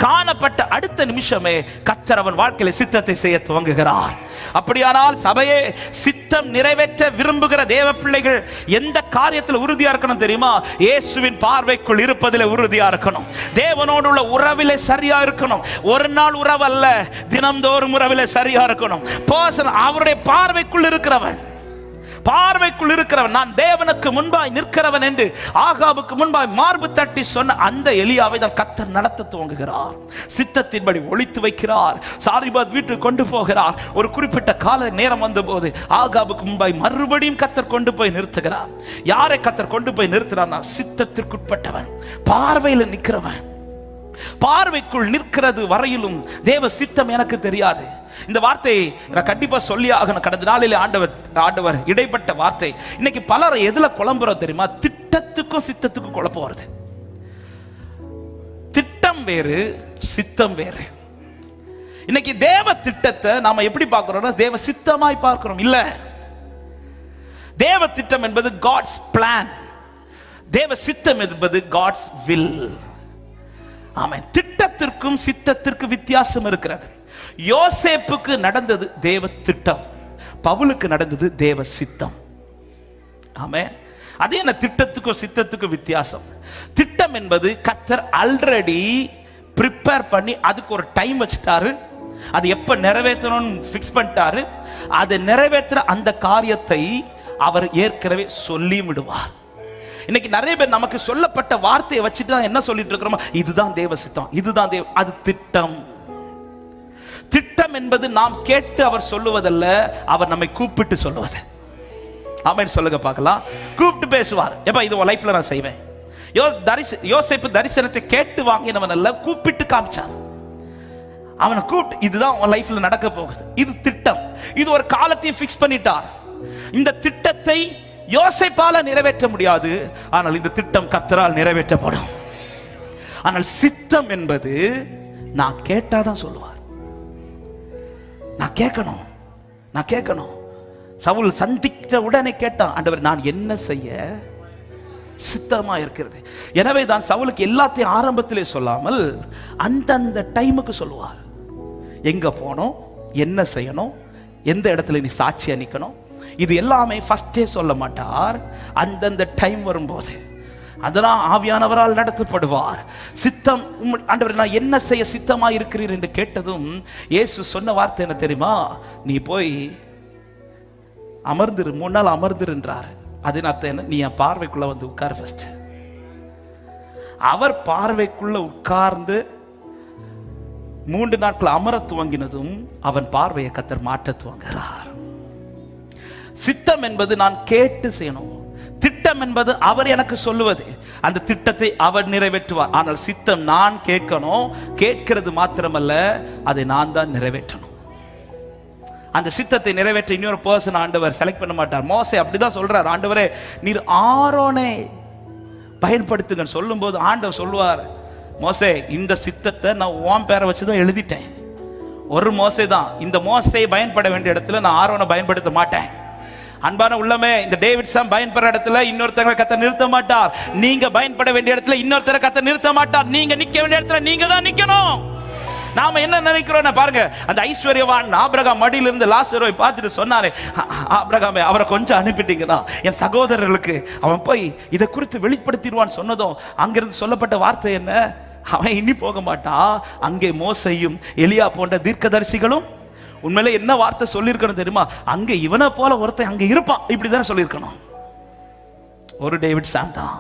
காணப்பட்ட அடுத்த நிமிஷமே கர்த்தர் அவன் வாழ்க்கையில சித்தத்தை செய்ய துவங்குகிறார். அப்படியானால் சபையே, சித்தம் நிறைவேற்ற விரும்புகிற தேவ பிள்ளைகள் எந்த காரியத்தில் உறுதியா இருக்கணும் தெரியுமா? இயேசுவின் பார்வைக்குள் இருப்பதில் உறுதியா இருக்கணும். தேவனோடு உள்ள உறவிலே சரியா இருக்கணும். ஒரு நாள் உறவு அல்ல, தினம்தோறும் உறவிலே சரியா இருக்கணும். அவருடைய பார்வைக்குள் இருக்கிறவன், பார்வைக்குள் இருக்கிறவன், நான் தேவனுக்கு முன்பாய் நிற்கிறவன் என்று ஆகாபுக்கு முன்பாய் மார்பு தட்டி சொன்ன அந்த எலியாவை தான் கர்த்தர் நடத்த துவங்குகிறார். சித்தத்தின்படி ஒளித்து வைக்கிறார். சாரிபாத் வீட்டுக்கு கொண்டு போகிறார். ஒரு குறிப்பிட்ட கால நேரம் வந்த போது ஆகாபுக்கு முன்பாய் மறுபடியும் கர்த்தர் கொண்டு போய் நிறுத்துகிறார். யாரை கர்த்தர் கொண்டு போய் நிறுத்துறார்? சித்தத்திற்குட்பட்டவன், பார்வையில் நிற்கிறவன். பார்வைக்குள் நிற்கிறது வரையிலும் தேவ சித்தம் எனக்கு தெரியாது. இந்த வார்த்தையை நான் கண்டிப்பா சொல்லி ஆகணும். கடந்த நாளிலே ஆண்டவர் இடைப்பட்ட வார்த்தை. இன்னைக்கு பலர் எதுல குழம்புறோம் தெரியுமா? திட்டத்துக்கும் சித்தத்துக்கும் குழப்பம் வருது. திட்டம் வேறு, சித்தம் வேறு. இன்னைக்கு தேவ திட்டத்தை நாம எப்படி பார்க்கிறோம்னா தேவ சித்தமாய் பார்க்கிறோம். இல்ல, தேவ திட்டம் என்பது காட்ஸ் பிளான், தேவ சித்தம் என்பது காட்ஸ் வில். ஆமென். திட்டத்திற்கும் சித்தத்திற்கு வித்தியாசம் இருக்கிறது. யோசேப்புக்கு நடந்தது தேவ திட்டம், பவுலுக்கு நடந்தது தேவ சித்தம். ஆமென். அதே என்ன திட்டத்துக்கும் சித்தத்துக்கும் வித்தியாசம்? திட்டம் என்பது கர்த்தர் ஆல்ரெடி ப்ரிப்பேர் பண்ணி அதுக்கு ஒரு டைம் வச்சுட்டாரு. அது எப்ப நிறைவேற்றணும்னு ஃபிக்ஸ் பண்ணிட்டாரு. அதை நிறைவேற்ற அந்த காரியத்தை அவர் ஏற்கனவே சொல்லி விடுவார். இன்னைக்கு நிறைய பேர் நமக்கு சொல்லப்பட்ட வார்த்தையை வச்சுட்டு தான் என்ன சொல்லிட்டு இருக்கிறோம்? இதுதான் தேவ சித்தம், இதுதான் தேவ, அது திட்டம். திட்டம் என்பது நாம் கேட்டு அவர் சொல்லுவதல்ல, அவர் நம்மை கூப்பிட்டு சொல்லுவது. ஆமென் சொல்லுங்க பார்க்கலாம். கூப்பிட்டு பேசுவார். எப்ப இது உன் லைஃப்ல நான் செய்வேன். யோசேப்பு தரிசனத்தை கேட்டு வாங்கினவன் அல்ல, கூப்பிட்டு காமிச்சார். அவனை கூப்பிட்டு இதுதான் உன் லைஃப்ல நடக்க போகுது, இது திட்டம். இது ஒரு காலத்தையும் ஃபிக்ஸ் பண்ணிட்டார். இந்த திட்டத்தை யோசேப்பால நிறைவேற்ற முடியாது, ஆனால் இந்த திட்டம் கர்த்தரால் நிறைவேற்றப்படும். ஆனால் சித்தம் என்பது நான் கேட்டாதான் சொல்லுவார். நான் கேட்கணும். சவுல் சந்தித்த உடனே கேட்டான், ஆண்டவர் நான் என்ன செய்ய சித்தமா இருக்கிறது. எனவே தான் சவுலுக்கு எல்லாத்தையும் ஆரம்பத்திலே சொல்லாமல் அந்தந்த டைமுக்கு சொல்லுவார். எங்க போனோம், என்ன செய்யணும், எந்த இடத்துல நீ சாட்சியா நிக்கணும், இது எல்லாமே ஃபர்ஸ்டே சொல்ல மாட்டார். அந்தந்த டைம் வரும்போது அதெல்லாம் ஆவியானவரால் நடத்தப்படுவார். சித்தம், ஆண்டவர் நான் என்ன செய்ய சித்தமா இருக்கிறீர் என்று கேட்டதும் இயேசு சொன்ன வார்த்தை என்ன தெரியுமா? நீ போய் அமர்ந்திரு, 3 நாள் அமர்ந்திருன்றார். அது அர்த்தம் என்ன? நீ என் பார்வைக்குள்ள வந்து உட்கார் ஃபர்ஸ்ட். அவர் பார்வைக்குள்ள உட்கார்ந்து 3 நாட்கள் அமர துவங்கினதும் அவன் பார்வையை கர்த்தர் மாற்ற துவங்குகிறார். சித்தம் என்பது நான் கேட்டு செய்யணும். திட்டம் என்பது அவர் எனக்கு சொல்லுவது, அந்த திட்டத்தை அவர் நிறைவேற்றுவார். ஆனால் சித்தம் நான் கேட்கணும். கேட்கிறது மாத்திரமல்ல, அதை நான் தான் நிறைவேற்றணும். அந்த சித்தத்தை நிறைவேற்ற இன்னொரு பர்சன் ஆண்டவர் செலக்ட் பண்ண மாட்டார். மோசே அப்படிதான் சொல்றார், ஆண்டவரே நீர் ஆரோனை பயன்படுத்துங்கன்னு சொல்லும் போது ஆண்டவர் சொல்லுவார், மோசே இந்த சித்தத்தை நான் உன் பேரை வச்சுதான் எழுதிட்டேன். ஒரு மோசே தான். இந்த மோசையை பயன்பட வேண்டிய இடத்துல நான் ஆரோனை பயன்படுத்த மாட்டேன். அன்பான உள்ளமே, இந்த டேவிட் சாம் பயன்படுற இடத்துல இன்னொருத்தங்களை கர்த்தர் நிறுத்த மாட்டார். நீங்க பயன்பட வேண்டிய இடத்துல இன்னொருத்தரை கர்த்தர் நிறுத்த மாட்டார். நீங்க நிக்க வேண்டிய இடத்துல நீங்க தான் நிக்கணும். நாம என்ன நினைக்கிறோம் பாருங்க, அந்த ஐஸ்வர்யவான் ஆபிரகாம் மடியில இருந்து லாசரோவை பார்த்துட்டு சொன்னாரே, ஆபிரகாமே அவரை கொஞ்சம் அனுப்பிட்டீங்கன்னா என் சகோதரர்களுக்கு அவன் போய் இதை குறித்து வெளிப்படுத்திடுவான்னு சொன்னதும் அங்கிருந்து சொல்லப்பட்ட வார்த்தை என்ன? அவன் இனி போக மாட்டான். அங்கே மோசையும் எலியா போன்ற தீர்க்கதரிசிகளும் உண்மையிலே என்ன வார்த்தை சொல்லியிருக்கணும் தெரியுமா? அங்க இவனை போல ஒருத்தன் அங்க இருப்பான், இப்படிதான் சொல்லியிருக்கணும். ஒரு டேவிட் சாம் தான்,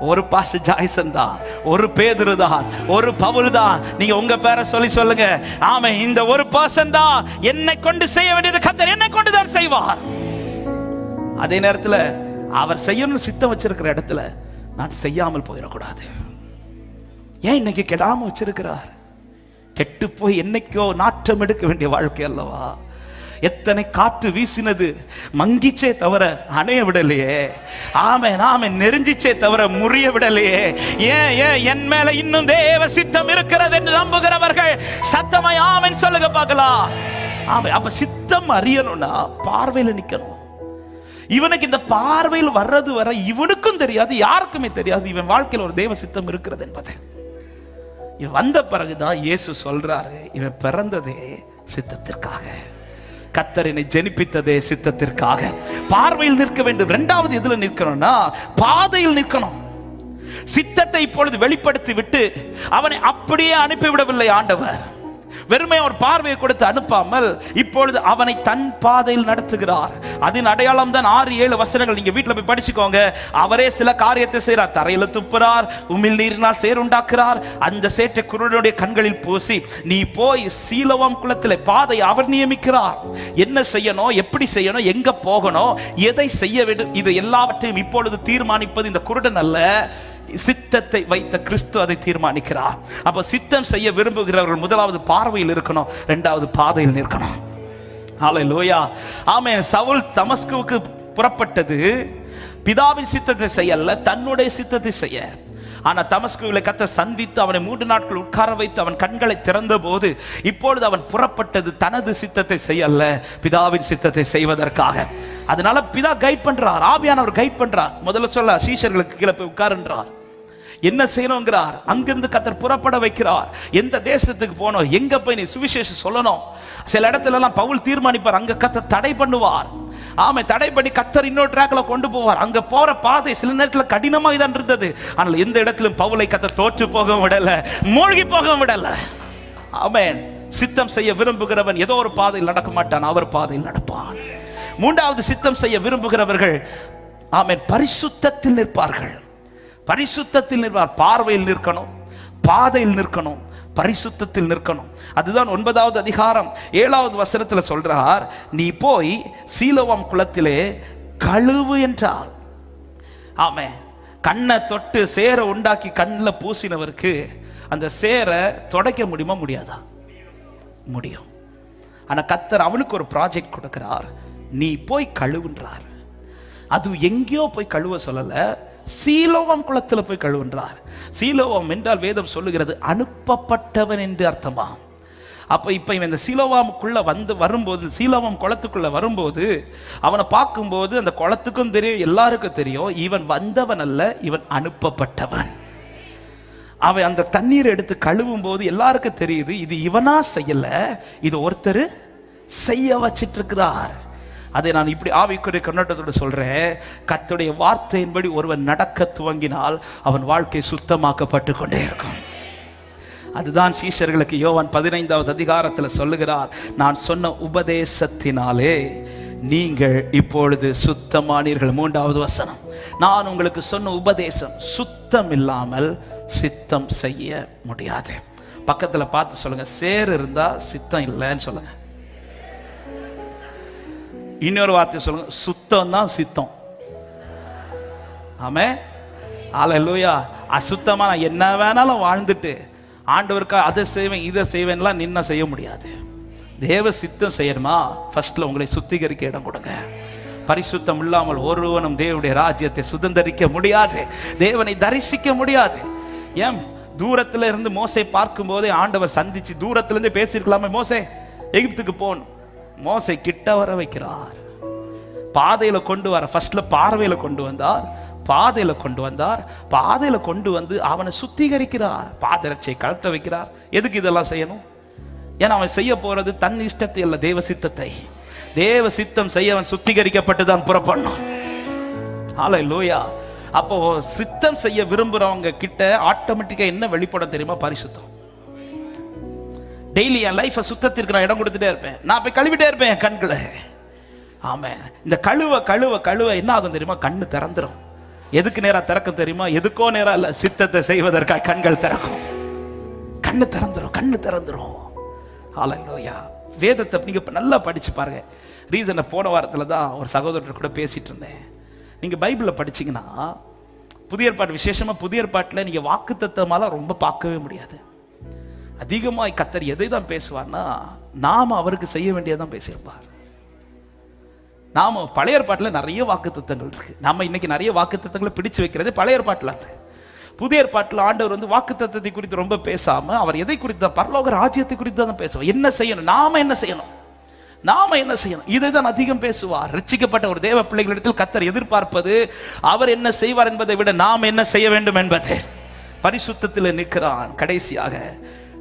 ஒரு பாஸ்டர் ஜாய்சன் தான், ஒரு பேதுரு தான், ஒரு பவுல் தான். நீங்க உங்க பேரை சொல்லுங்க. ஆமே, இந்த ஒரு பர்சன் தான் என்னை கொண்டு செய்ய வேண்டியது கர்த்தர் என்னை கொண்டு தான் செய்வார். அதே நேரத்தில் அவர் செய்யணும்னு சித்தம் வச்சிருக்கிற இடத்துல நான் செய்யாமல் போயிடக்கூடாது. ஏன் இன்னைக்கு கெடாம வச்சிருக்கிறார்? கெட்டு போய் என்னைக்கோ நாற்றம் எடுக்க வேண்டிய வாழ்க்கை அல்லவா? எத்தனை காற்று வீசினது, மங்கிச்சே தவிர அணைய விடலையே. ஆமே நெருஞ்சிச்சே தவிர முறிய விடலையே. ஏன் என் மேல இன்னும் தேவ சித்தம் இருக்கிறது என்று நம்புகிறவர்கள் சத்தமாய் ஆமென் சொல்லுங்க பார்க்கலாம். ஆமே, அப்ப சித்தம் அறியணும்னா பார்வையில நிக்கணும். இவனுக்கு இந்த பார்வையில் வர்றது வர இவனுக்கும் தெரியாது, யாருக்குமே தெரியாது இவன் வாழ்க்கையில் ஒரு தேவ சித்தம் இருக்கிறது என்பது. இவன் வந்த பிறகுதான் இயேசு சொல்றாரு, இவன் பிறந்ததே சித்தத்திற்காக, கர்த்தரினை ஜெனிப்பித்ததே சித்தத்திற்காக. பார்வையில் நிற்க வேண்டும். இரண்டாவது எதுல நிற்கணும்னா பாதையில் நிற்கணும். சித்தத்தை இப்பொழுது வெளிப்படுத்தி விட்டு அவனை அப்படியே அனுப்பிவிடவில்லை ஆண்டவர். வெறுமை ஒரு பார்வையை கொடுத்து அனுப்பாமல் இப்பொழுது அவனை தன் பாதையில் நடத்துகிறார். அதன் அடையாளம் தான் 6-7 வசனங்கள். நீங்க வீட்டுல போய் படிச்சுக்கோங்க. அவரே சில காரியத்தை செய்கிறார். தரையில துப்புறார், உமிழ் நீரினால் சேர் உண்டாக்குறார். அந்த சேற்றை குருடனுடைய கண்களில் பூசி நீ போய் சீலோவாம் குளத்திலே பாதை அவர் நியமிக்கிறார். என்ன செய்யணும், எப்படி செய்யணும், எங்க போகணும், எதை செய்ய வேண்டும், இது எல்லாவற்றையும் இப்பொழுது தீர்மானிப்பது இந்த குருடன் அல்ல, சித்தத்தை வைத்த கிறிஸ்து அதை தீர்மானிக்கிறார். அப்ப சித்தம் செய்ய விரும்புகிறவர்கள் முதலாவது பார்வையில் இருக்கணும், இரண்டாவது பாதையில் நிற்கணும். ஹல்லேலூயா, ஆமென். சவுல் தமஸ்குவுக்கு புறப்பட்டது பிதாவின் சித்தத்தை செய்யல, தன்னுடைய சித்தத்தை செய்ய. ஆனா தமஸ்குவிலே கர்த்தர் சந்தித்து அவனை 3 நாட்கள் உட்கார வைத்து அவன் கண்களை திறந்த போது இப்பொழுது அவன் புறப்பட்டது தனது சித்தத்தை செய்யல, பிதாவின் சித்தத்தை செய்வதற்காக. அதனால பிதா கைட் பண்றார், ஆவியானவர் கைட் பண்றார். முதல்ல சொல்ல சீஷர்களுக்கு கீழே போய் உட்காருன்றார். என்ன செய்யணுங்கிறார். அங்கிருந்து கர்த்தர் புறப்பட வைக்கிறார். எந்த தேசத்துக்கு போனோம், எங்க போய் நீ சுவிசேஷம் சொல்லணும். சில இடத்துல எல்லாம் பவுல் தீர்மானிப்பார், அங்க கர்த்தர் தடை பண்ணுவார். ஆமை, தடை பண்ணி கர்த்தர் இன்னொரு ட்ராக்ல கொண்டு போவார். அங்க போற பாதை சில நேரத்தில் கடினமாக தான் இருந்தது. ஆனால் எந்த இடத்திலும் பவுலை கர்த்தர் தோற்று போக விடல, மூழ்கி போக விடல. ஆமென். சித்தம் செய்ய விரும்புகிறவன் ஏதோ ஒரு பாதையில் நடக்க மாட்டான், அவர் பாதையில் நடப்பான். மூன்றாவது, சித்தம் செய்ய விரும்புகிறவர்கள் ஆமென் பரிசுத்தத்தில் நிற்பார்கள். பரிசுத்தத்தில் நிற்பார். பார்வையில் நிற்கணும், பாதையில் நிற்கணும், பரிசுத்தத்தில் நிற்கணும். அதுதான் 9வது அதிகாரம் 7வது வசனத்தில் சொல்றார், நீ போய் சீலோவாம் குளத்திலே கழுவு என்றார். ஆமென். கண்ணை தொட்டு சேரை உண்டாக்கி கண்ணில் பூசினவருக்கு அந்த சேரை துடைக்க முடியுமா, முடியாதா? முடியும். ஆனா கர்த்தர் அவனுக்கு ஒரு ப்ராஜெக்ட் கொடுக்கிறார், நீ போய் கழுவுன்றார். அது எங்கேயோ போய் கழுவ சொல்லல, சீலோவாம் குளத்தில் போய் கழுவுன்றார். சீலோவாம் என்றால் வேதம் சொல்லுகிறது அனுப்பப்பட்டவன் என்று அர்த்தமா. அப்ப இப்ப இவன் இந்த சீலோவாமுக்குள்ள வரும்போது, சீலோவாம் குளத்துக்குள்ள வரும்போது அவனை பார்க்கும்போது அந்த குளத்துக்கும் தெரியும், எல்லாருக்கும் தெரியும், இவன் வந்தவன் அல்ல, இவன் அனுப்பப்பட்டவன். அவன் அந்த தண்ணீரை எடுத்து கழுவும் போது எல்லாருக்கும் தெரியுது, இது இவனா செய்யல, இது ஒருத்தர் செய்ய வச்சிட்டு இருக்கிறார். அதை நான் இப்படி ஆவிக்குரிய கண்ணோட்டத்தோடு சொல்றேன். கர்த்தருடைய வார்த்தையின்படி ஒருவன் நடக்க துவங்கினால் அவன் வாழ்க்கை சுத்தமாக்கப்பட்டு கொண்டே இருக்கும். அதுதான் சீஷர்களுக்கு யோவான் 15வது அதிகாரத்தில் சொல்லுகிறார், நான் சொன்ன உபதேசத்தினாலே நீங்கள் இப்பொழுது சுத்தமானீர்கள். 3வது வசனம், நான் உங்களுக்கு சொன்ன உபதேசம் சுத்தம் இல்லாமல் சித்தம் செய்ய முடியாது. பக்கத்துல பார்த்து சொல்லுங்க, சேர் இருந்தா சித்தம் இல்லைன்னு சொல்லுங்க. இன்னொரு வார்த்தை சொல்லுங்க, சுத்தம் தான் சித்தம். ஆமென். ஹல்லேலூயா. அசுத்தமா நான் என்ன வேணாலும் வாழ்ந்துட்டு ஆண்டவருக்கு அதை செய்வேன் இதை செய்வேன்லாம் நின்ன செய்ய முடியாது. தேவ சித்தம் செய்யணுமா, ஃபர்ஸ்ட்ல உங்களை சுத்திகரிக்க இடம் கொடுங்க. பரிசுத்தம் இல்லாமல் ஒருவனும் தேவனுடைய ராஜ்யத்தை சுதந்தரிக்க முடியாது, தேவனை தரிசிக்க முடியாது. ஏன் தூரத்துல இருந்து மோசே பார்க்கும் போதே ஆண்டவர் சந்திச்சு தூரத்துல இருந்து பேசியிருக்கலாமே, மோசே எகிப்துக்கு போன். மோசே கிட்ட வர வைக்கிறார், பாதையில கொண்டு வர. ஃபர்ஸ்ட்ல பார்வையில கொண்டு வந்தார், பாதையில கொண்டு வந்தார், பாதையில கொண்டு வந்து அவனை சுத்திகரிக்கிறார், பாதரட்சை கழட்ட வைக்கிறார். எதுக்கு இதெல்லாம் செய்யணும்? ஏன்னா அவன் செய்ய போறது தன் இஷ்டத்தை அல்ல, தேவ சித்தத்தை. தேவ சித்தம் செய்ய அவன் சுத்திகரிக்கப்பட்டு தான் புறப்படணும். ஹல்லேலூயா. அப்போ சித்தம் செய்ய விரும்புறவங்க கிட்ட ஆட்டோமேட்டிக்கா என்ன வெளிப்படும் தெரியுமா? பரிசுத்தம். டெய்லி என் லைஃபை சுத்தத்திற்கு நான் இடம் கொடுத்துட்டே இருப்பேன், நான் போய் கழுவிட்டே இருப்பேன் என் கண்களை. ஆமென். இந்த கழுவ கழுவ கழுவ என்ன ஆகும் தெரியுமா? கண்ணு திறந்துடும். எதுக்கு நேரா திறக்கும் தெரியுமா? எதுக்கோ நேரம் இல்ல, சித்தத்தை செய்வதற்காக கண்கள் திறக்கும். கண்ணு திறந்துடும், கண்ணு திறந்துடும். ஹல்லேலூயா. வேதத்தை நீங்க நல்லா படிச்சு பாருங்க. ரீசனை போன வாரத்துல தான் ஒரு சகோதரர் கூட பேசிட்டு இருந்தேன். நீங்க பைபிளை படிச்சீங்கன்னா புதிய ஏற்பாடு, விசேஷமா புதிய ஏற்பாட்டில் நீங்க வாக்குத்தத்தமாலாம் ரொம்ப பார்க்கவே முடியாது. அதிகமாக கர்த்தர் எதை தான் பேசுவார்னா, நாம அவருக்கு செய்ய வேண்டியதான் பேசியிருப்பார். நாம பழைய ஏற்பாட்டில் நிறைய வாக்குத்தத்தங்கள் இருக்கு. நாம இன்னைக்கு நிறைய வாக்குத்தத்தங்களை பிடிச்சு வைக்கிறது பழைய ஏற்பாட்டில். புதிய ஏற்பாட்டில் ஆண்டவர் வந்து வாக்குத்தத்தத்தை குறித்து ரொம்ப பேசாம அவர் எதை குறித்து தான், பரலோக ராஜ்யத்தை குறித்து தான் பேசுவார். என்ன செய்யணும், நாம என்ன செய்யணும், நாம என்ன செய்யணும், இதை தான் அதிகம் பேசுவார். ரட்சிக்கப்பட்ட ஒரு தேவ பிள்ளைகளிடத்தில் கர்த்தர் எதிர்பார்ப்பது அவர் என்ன செய்வார் என்பதை விட நாம் என்ன செய்ய வேண்டும் என்பது. பரிசுத்தத்தில் நிற்கிறான். கடைசியாக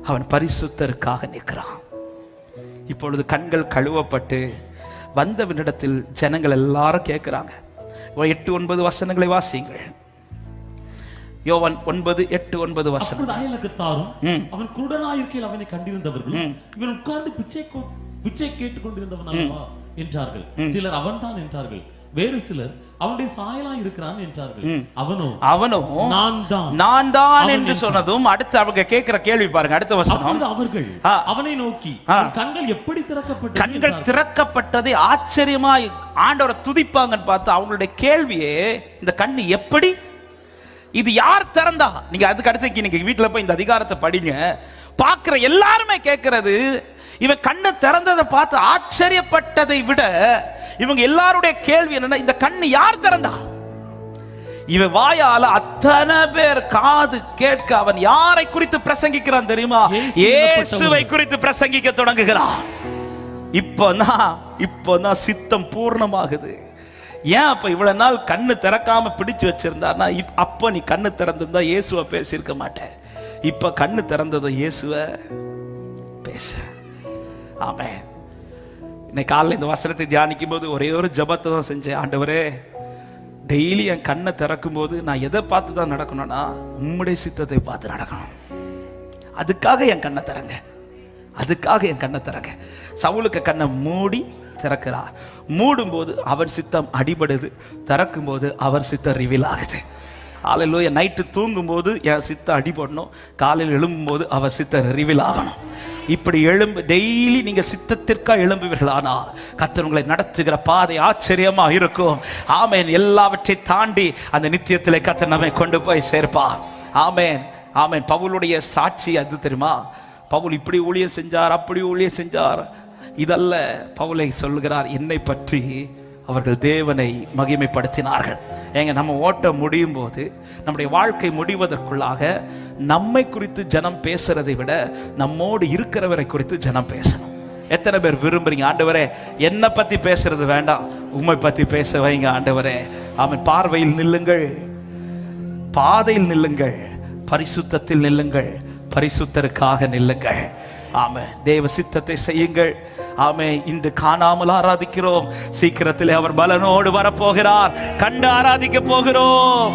அவன் பரிசுத்தருக்காக நிற்கிறான். இப்பொழுது கண்கள் கழுவப்பட்டு வந்தவனிடத்தில் ஜனங்கள் எல்லாரும் கேட்கிறாங்க. 8-9 வசனங்களை வாசிங்கள். யோவான் 9:8-9 வசனம். அப்பொழுது அயலகத்தாரும் அவன் குருடனாயிருக்கையில் அவனை கண்டிருந்தவர்களும் இவன் உட்கார்ந்து பிச்சை கேட்டுக் கொண்டிருந்தவன் அல்லவா என்றார்கள். சிலர் அவன்தான் என்றார்கள், வேறு சிலர் அவனுடைய சாயலா இருக்கிறான் என்றார்கள். அவனோ நான் தான் என்று சொன்னதும் அடுத்து அவங்க கேட்கிற கேள்வி பாருங்க. அடுத்த வசனம். அவர்கள் அவனை நோக்கி கண்கள் எப்படி திறக்கப்பட்டது? கண்கள் திறக்கப்பட்டதை ஆச்சரியமாய் ஆண்டவரை துதிப்பாங்கன்னு பார்த்து அவங்களுடைய கேள்வியே இந்த கண்ணு எப்படி, இது யார் திறந்தா? நீங்க அதுக்கு அடுத்து நீங்க வீட்டுல போய் இந்த அதிகாரத்தை படிங்க. பார்க்கிற எல்லாருமே கேட்கிறது, இவன் கண்ணு திறந்ததை பார்த்து ஆச்சரியப்பட்டதை விட இவங்க எல்லாருடைய கேள்வி என்னன்னா, இந்த கண்ணு யார் திறந்தா? இவன் வாயால அத்தனை பேர் காது கேட்க அவன் யாரை குறித்து பிரசங்கிக்கிறான் தெரியுமா? இயேசுவை குறித்து பிரசங்கிக்க தொடங்குகிறான். இப்போதான் சித்தம் பூர்ணமாகுது. ஏன் அப்ப இவ்வளவு நாள் கண்ணு திறக்காம பிடிச்சு வச்சிருந்தார்னா, அப்ப நீ கண்ணு திறந்திருந்தா இயேசுவை பேசியிருக்க மாட்டேன். இப்ப கண்ணு திறந்ததும் இயேசுவை பேச. ஆமென். இன்னைக்கு காலையில் இந்த வசனத்தை தியானிக்கும் போது ஒரே ஒரு ஜபத்தை தான் செஞ்சேன். ஆண்டவரே, டெய்லி என் கண்ணை திறக்கும் போது நான் எதை பார்த்து தான் நடக்கணும்னா உம்முடைய சித்தத்தை பார்த்து நடக்கணும். அதுக்காக என் கண்ணை திறங்க, அதுக்காக என் கண்ணை திறங்க. சவுலுக்கு கண்ணை மூடி திறக்கிறார். மூடும் போது அவன் சித்தம் அடிபடுது, திறக்கும் போது அவர் சித்தம் ரிவீல் ஆகுது. அல்லேலூயா. நைட்டு தூங்கும் போது என் சித்தம் அடிபடணும், காலையில் எழும்பும் போது அவர் சித்தம் ரிவீல் ஆகணும். இப்படி டெய்லி நீங்க சித்தத்திற்கா எழும்புவீர்களானால் கர்த்தர் உங்களை நடத்துகிற பாதை ஆச்சரியமா இருக்கும். ஆமேன். எல்லாவற்றை தாண்டி அந்த நித்தியத்திலே கர்த்தர் நம்மை கொண்டு போய் சேர்ப்பார். ஆமேன், ஆமேன். பவுலுடைய சாட்சி அது தெரியுமா? பவுல் இப்படி ஊழியம் செஞ்சார், அப்படி ஊழியம் செஞ்சார். இதல்ல பவுலை சொல்லுகிறார், என்னை பற்றி அவர்கள் தேவனை மகிமைப்படுத்தினார்கள். ஏங்க, நம்ம ஓட்ட முடியும் போது, நம்முடைய வாழ்க்கை முடிவதற்குள்ளாக நம்மை குறித்து ஜனம் பேசுறதை விட நம்மோடு இருக்கிறவரை குறித்து ஜனம் பேசணும். எத்தனை பேர் விரும்புறீங்க, ஆண்டவரே என்னை பத்தி பேசுறது வேண்டாம், உம்மை பத்தி பேச வைங்க ஆண்டவரே? ஆமென். பார்வையில் நில்லுங்கள், பாதையில் நில்லுங்கள், பரிசுத்தத்தில் நில்லுங்கள், பரிசுத்தருக்காக நில்லுங்கள். ஆமென். தேவ சித்தத்தை செய்யுங்கள். ஆமென். இன்று காணாமல் ஆராதிக்கிறோம், சீக்கிரத்தில் அவர் பலனோடு வரப்போகிறார், கண்டு ஆராதிக்க போகிறோம்.